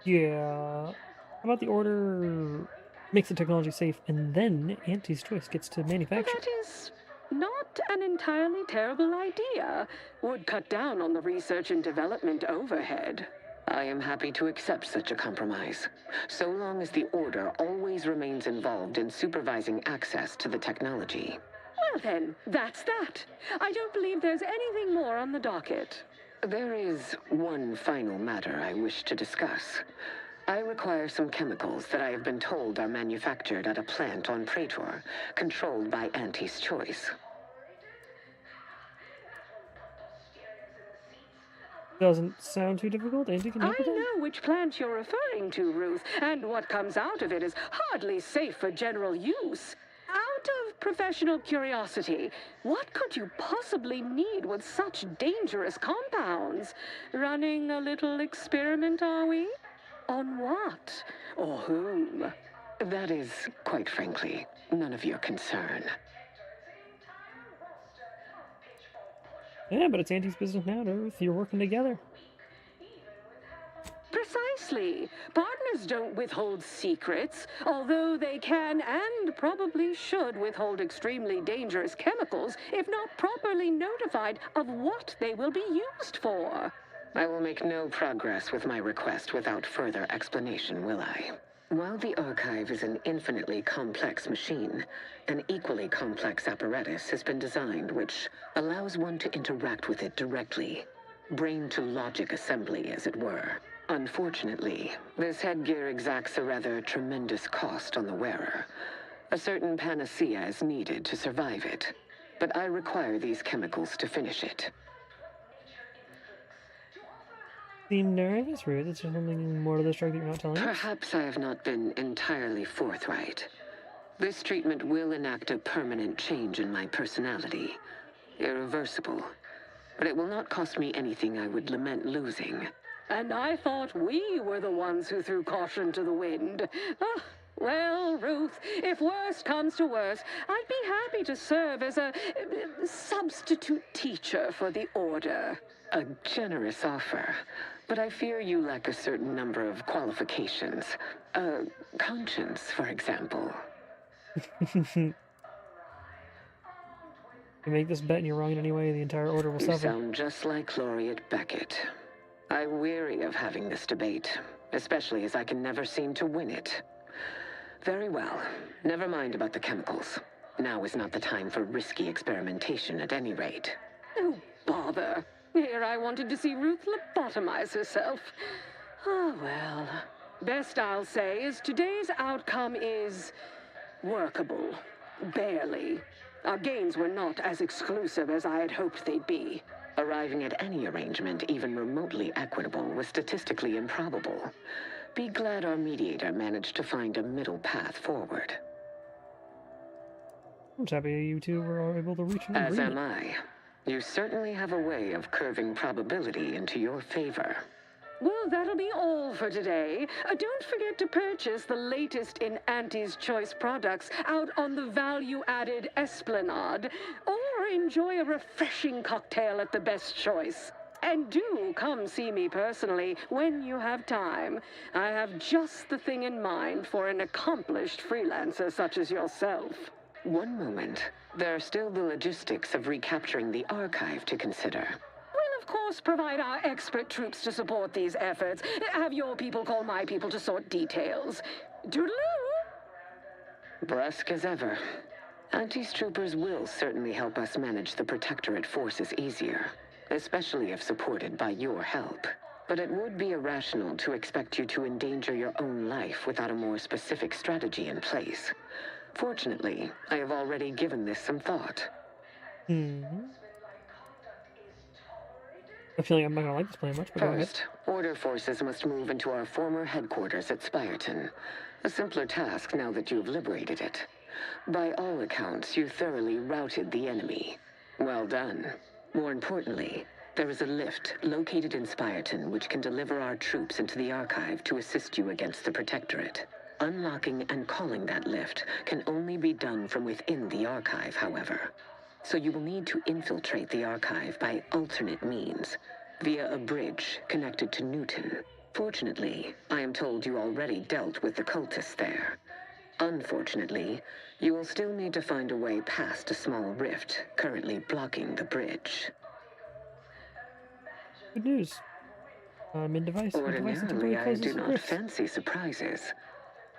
Yeah. How about the Order makes the technology safe, and then Auntie's Choice gets to manufacture? That is not an entirely terrible idea. Would cut down on the research and development overhead. I am happy to accept such a compromise, so long as the Order always remains involved in supervising access to the technology. Well then, that's that. I don't believe there's anything more on the docket. There is one final matter I wish to discuss. I require some chemicals that I have been told are manufactured at a plant on Praetor, controlled by Auntie's Choice. Doesn't sound too difficult. Auntie, can you help with that? I know which plant you're referring to, Ruth, and what comes out of it is hardly safe for general use. Out of professional curiosity, what could you possibly need with such dangerous compounds? Running a little experiment, are we? On what? Or whom? That is, quite frankly, none of your concern. Yeah, but it's Auntie's business now, Ruth. You're working together. Precisely. Partners don't withhold secrets, although they can and probably should withhold extremely dangerous chemicals if not properly notified of what they will be used for. I will make no progress with my request without further explanation, will I? While the Archive is an infinitely complex machine, an equally complex apparatus has been designed which allows one to interact with it directly. Brain-to-logic assembly, as it were. Unfortunately, this headgear exacts a rather tremendous cost on the wearer. A certain panacea is needed to survive it, but I require these chemicals to finish it. Seem nervous, Ruth? Is there something more to this drug that you're not telling us? Perhaps I have not been entirely forthright. This treatment will enact a permanent change in my personality. Irreversible. But it will not cost me anything I would lament losing. And I thought we were the ones who threw caution to the wind. Well, Ruth, if worst comes to worst, I'd be happy to serve as a substitute teacher for the Order. A generous offer, but I fear you lack a certain number of qualifications. Conscience, for example. You make this bet and you're wrong in any way, the entire Order will You suffer. sound just like Laureate Beckett. I'm weary of having this debate, especially as I can never seem to win it. Very well. Never mind about the chemicals. Now is not the time for risky experimentation at any rate. Oh, bother. Here I wanted to see Ruth lobotomize herself. Oh, well. Best I'll say is today's outcome is workable. Barely. Our gains were not as exclusive as I had hoped they'd be. Arriving at any arrangement even remotely equitable was statistically improbable. Be glad our mediator managed to find a middle path forward. I'm just happy you two were able to reach an agreement. As am I. You certainly have a way of curving probability into your favor. Well, that'll be all for today. Don't forget to purchase the latest in Auntie's Choice products out on the value-added Esplanade, or enjoy a refreshing cocktail at the Best Choice. And do come see me personally when you have time. I have just the thing in mind for an accomplished freelancer such as yourself. One moment. There are still the logistics of recapturing the Archive to consider. We'll of course provide our expert troops to support these efforts. Have your people call my people to sort details. Toodaloo! Brusque as ever. Auntie's troopers will certainly help us manage the Protectorate forces easier, especially if supported by your help. But it would be irrational to expect you to endanger your own life without a more specific strategy in place. Fortunately, I have already given this some thought. I'm feeling I'm not gonna like this plan much, but go ahead. First, Order forces must move into our former headquarters at Spireton. A simpler task now that you've liberated it. By all accounts, you thoroughly routed the enemy. Well done. More importantly, There is a lift located in Spireton which can deliver our troops into the Archive to assist you against the Protectorate. Unlocking and calling that lift can only be done from within the Archive, however. So you will need to infiltrate the Archive by alternate means, via a bridge connected to Newton. Fortunately, I am told you already dealt with the cultists there. Unfortunately, you will still need to find a way past a small rift currently blocking the bridge. Good news. I'm in device. Ordinarily, I do not fancy surprises,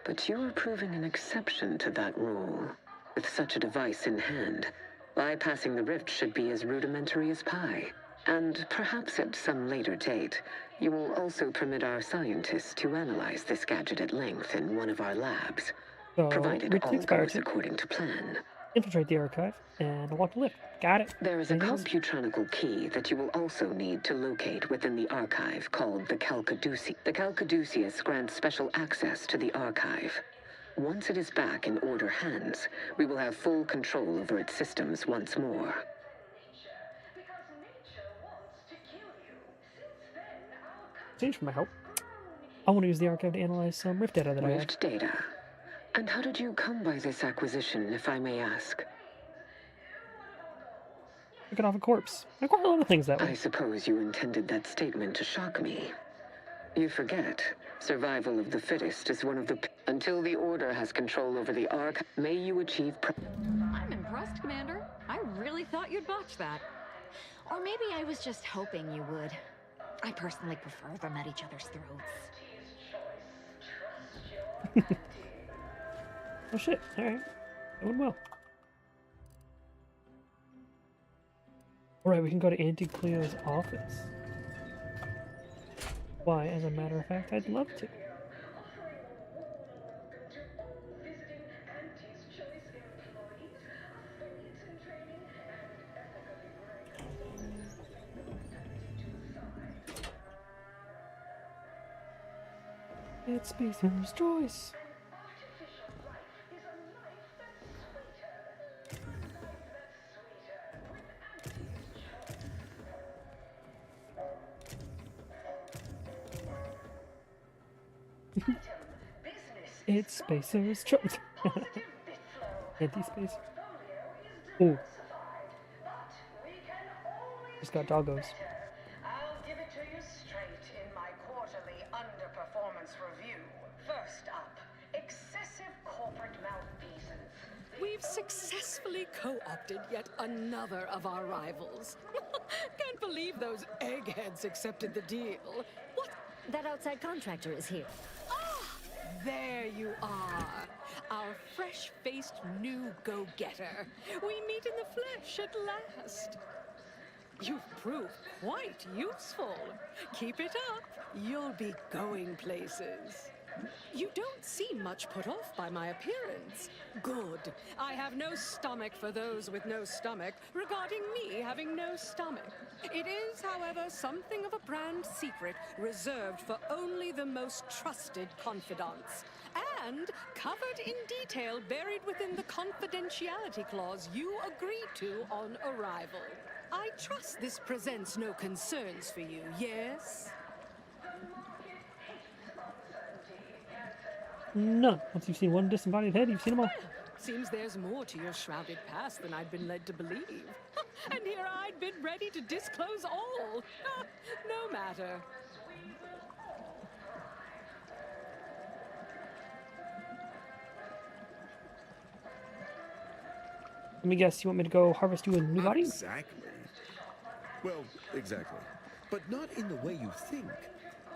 but you are proving an exception to that rule. With such a device in hand, bypassing the rift should be as rudimentary as pie. And perhaps at some later date, you will also permit our scientists to analyze this gadget at length in one of our labs, provided all goes according to plan. Infiltrate the Archive and unlock the lift. Got it. There is a computronical key that you will also need to locate within the Archive called the Calcaduceus. The Calcaduceus grants special access to the Archive. Once it is back in Order hands, we will have full control over its systems once more. Thanks for my help. I want to use the Archive to analyze some Rift data that I have. Rift data? And how did you come by this acquisition, if I may ask? Took it off a corpse. I acquired a lot of things that way. I suppose you intended that statement to shock me. You forget, survival of the fittest is one of the... Until the Order has control over the Ark, may you achieve... I'm impressed, Commander. I really thought you'd botch that. Or maybe I was just hoping you would. I personally prefer them at each other's throats. Oh shit, alright. Going well. Alright, we can go to Auntie Cleo's office. Why, as a matter of fact, I'd love to. It's Spacer's choice. It's Spacer's choice. Anti-space. Ooh. Just got doggos. I'll give it to you straight in my quarterly underperformance review. First up, excessive corporate malfeasance. We've successfully co-opted yet another of our rivals. Can't believe those eggheads accepted the deal. What? That outside contractor is here. There you are, our fresh-faced new go-getter. We meet in the flesh at last. You've proved quite useful. Keep it up, you'll be going places. You don't seem much put off by my appearance. Good. I have no stomach for those with no stomach regarding me having no stomach. It is, however, something of a brand secret reserved for only the most trusted confidants. And covered in detail buried within the confidentiality clause you agreed to on arrival. I trust this presents no concerns for you, yes? None. Once you've seen one disembodied head, you've seen them all. Seems there's more to your shrouded past than I'd been led to believe. And here I'd been ready to disclose all. No matter. Let me guess, you want me to go harvest you a new body? Exactly. Well, exactly. But not in the way you think.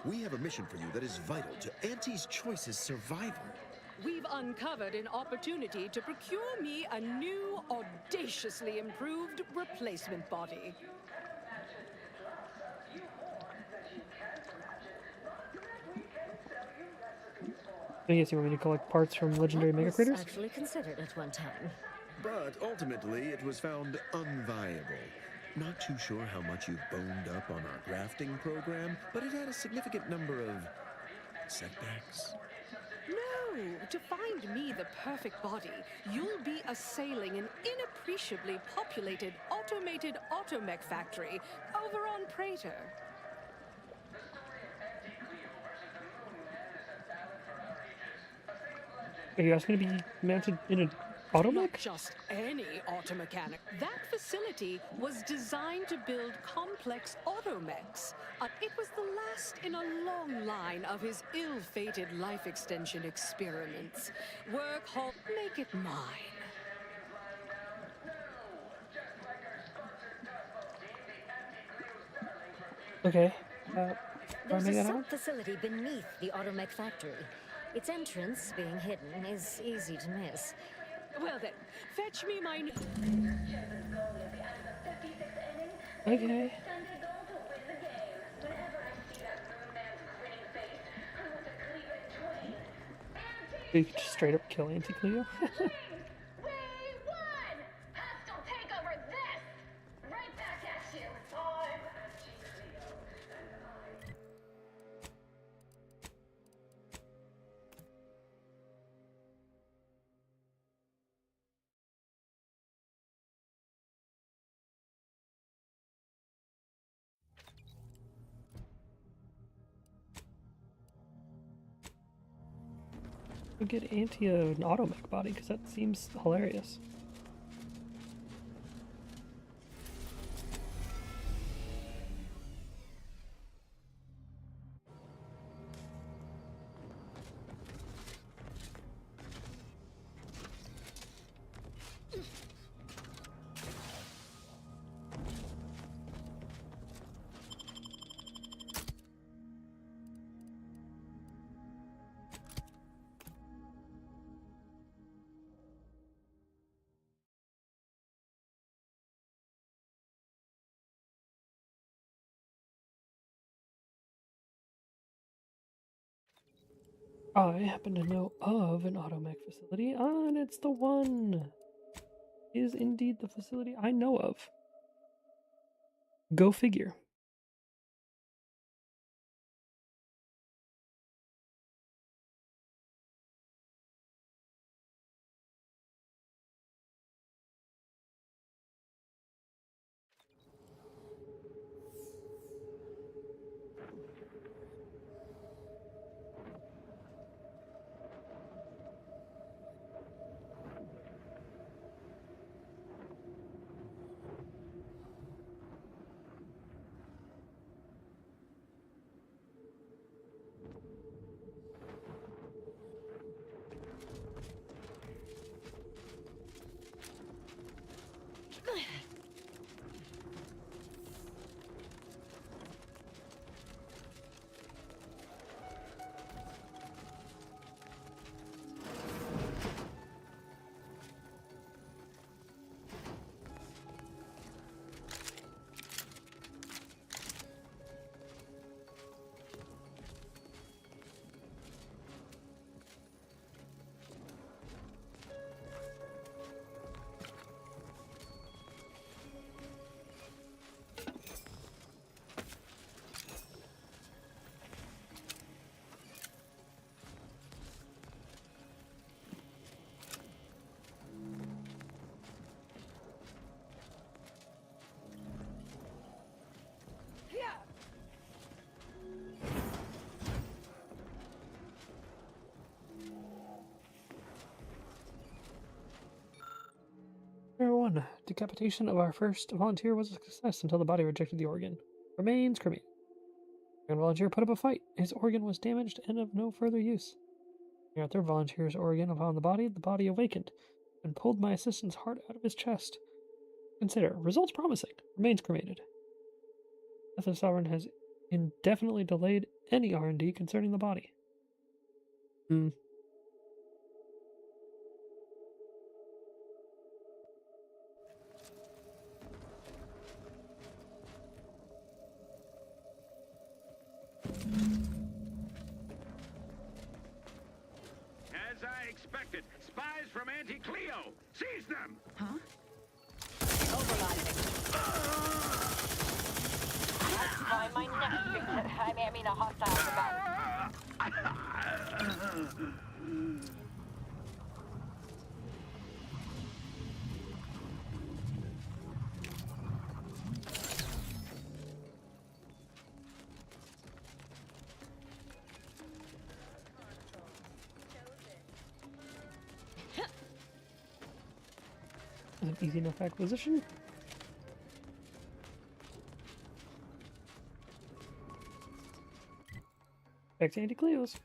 We have a mission for you that is vital to Auntie's Choice's survival. We've uncovered an opportunity to procure me a new, audaciously improved replacement body. I guess you want me to collect parts from legendary mega critters? Actually considered at one time. But ultimately, it was found unviable. Not too sure how much you've boned up on our grafting program, but it had a significant number of setbacks. No, to find me the perfect body, you'll be assailing an inappreciably populated automated automech factory. over on Praetor. Are you guys going to be mounted in an automech? Not just any automechanic. That facility was designed to build complex automechs. It was the last in a long line of his ill-fated life extension experiments. Work hard, make it mine. Okay. There's a sub-facility beneath the automech factory. Its entrance, being hidden, is easy to miss. Well then, fetch me my... Okay. You could just straight up kill Auntie Cleo. We'll get Auntie an automech body because that seems hilarious. I happen to know of an automech facility, and it's the one. Is indeed the facility I know of. Go figure. Number 1. Decapitation of our first volunteer was a success until the body rejected the organ. Remains cremated. Second volunteer put up a fight. His organ was damaged and of no further use. Our third volunteer's organ upon the body awakened and pulled my assistant's heart out of his chest. Consider. Results promising. Remains cremated. The Sovereign has indefinitely delayed any R&D concerning the body. As I expected, spies from Auntie Cleo! Seize them! Huh? That's why my next victim, I mean a hostile An easy enough acquisition. Back to Auntie Cleo's.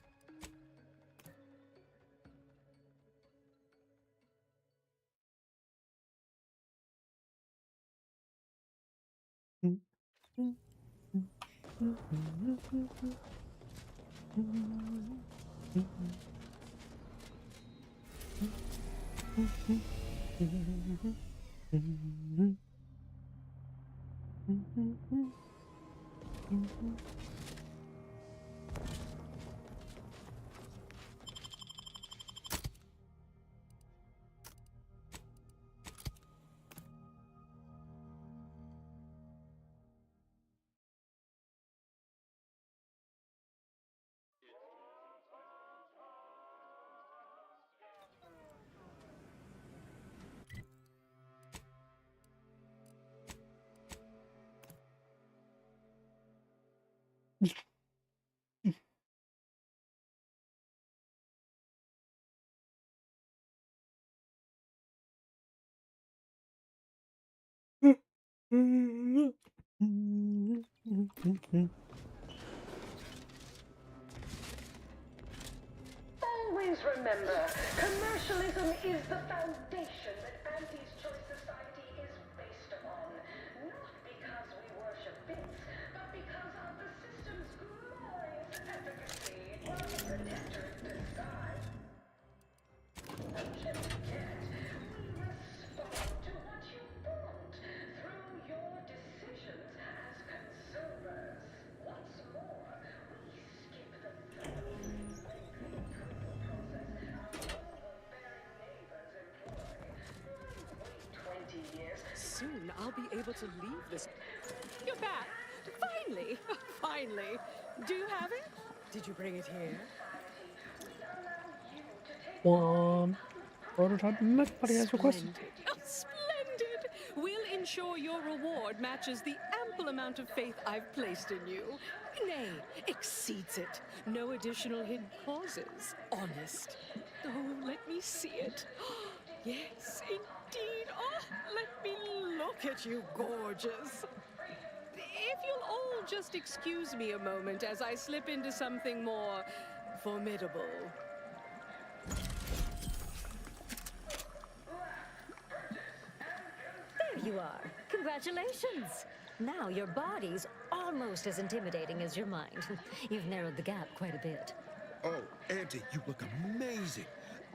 Always remember, commercialism is the foundation that Auntie's Choice Society is based upon. Not because we worship bits, but because of the system's glorious efficacy while the protector in disguise. Just yet, we respond to what you want through your decisions as consumers. What's more, we skip the Soon I'll be able to leave this. You're back! Finally! Finally! Do you have it? Did you bring it here? One prototype mech body as requested. Splendid! We'll ensure your reward matches the ample amount of faith I've placed in you. Nay, exceeds it. No additional hidden clauses. Honest. Oh, let me see it. Yes, indeed. Oh, let me look at you, gorgeous. If you'll all just excuse me a moment as I slip into something more formidable. There you are. Congratulations. Now your body's almost as intimidating as your mind. You've narrowed the gap quite a bit. Oh, Auntie, you look amazing.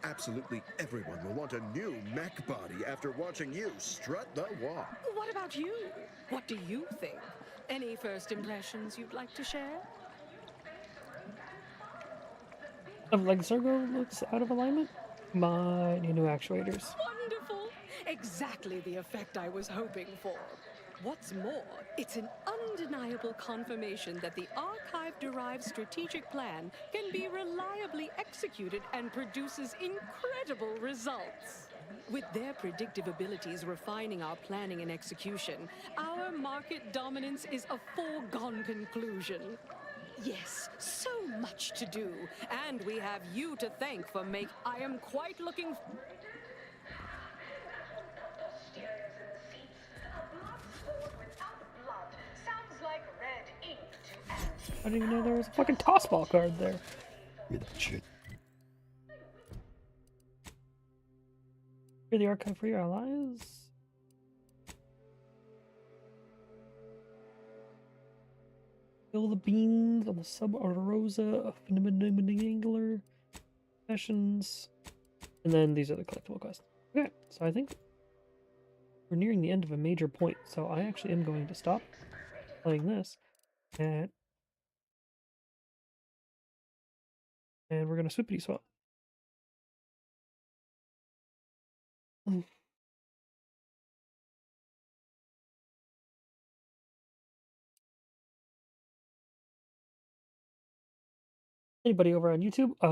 Absolutely everyone will want a new mech body after watching you strut the walk. What about you? What do you think? Any first impressions you'd like to share? Like Zergo looks out of alignment. Might need new actuators. Wonderful! Exactly the effect I was hoping for. What's more, it's an undeniable confirmation that the Archive-derived strategic plan can be reliably executed and produces incredible results. With their predictive abilities refining our planning and execution, our market dominance is a foregone conclusion. Yes, so much to do, and we have you to thank for I am quite looking... I didn't even know there was a fucking tossball card there. Hear that shit. Hear the archive for your allies. Fill the beans on the sub Rosa Angler sessions. And then these are the collectible quests. Okay, so I think we're nearing the end of a major point, so I actually am going to stop playing this. And we're going to swippity swap. Anybody over on YouTube?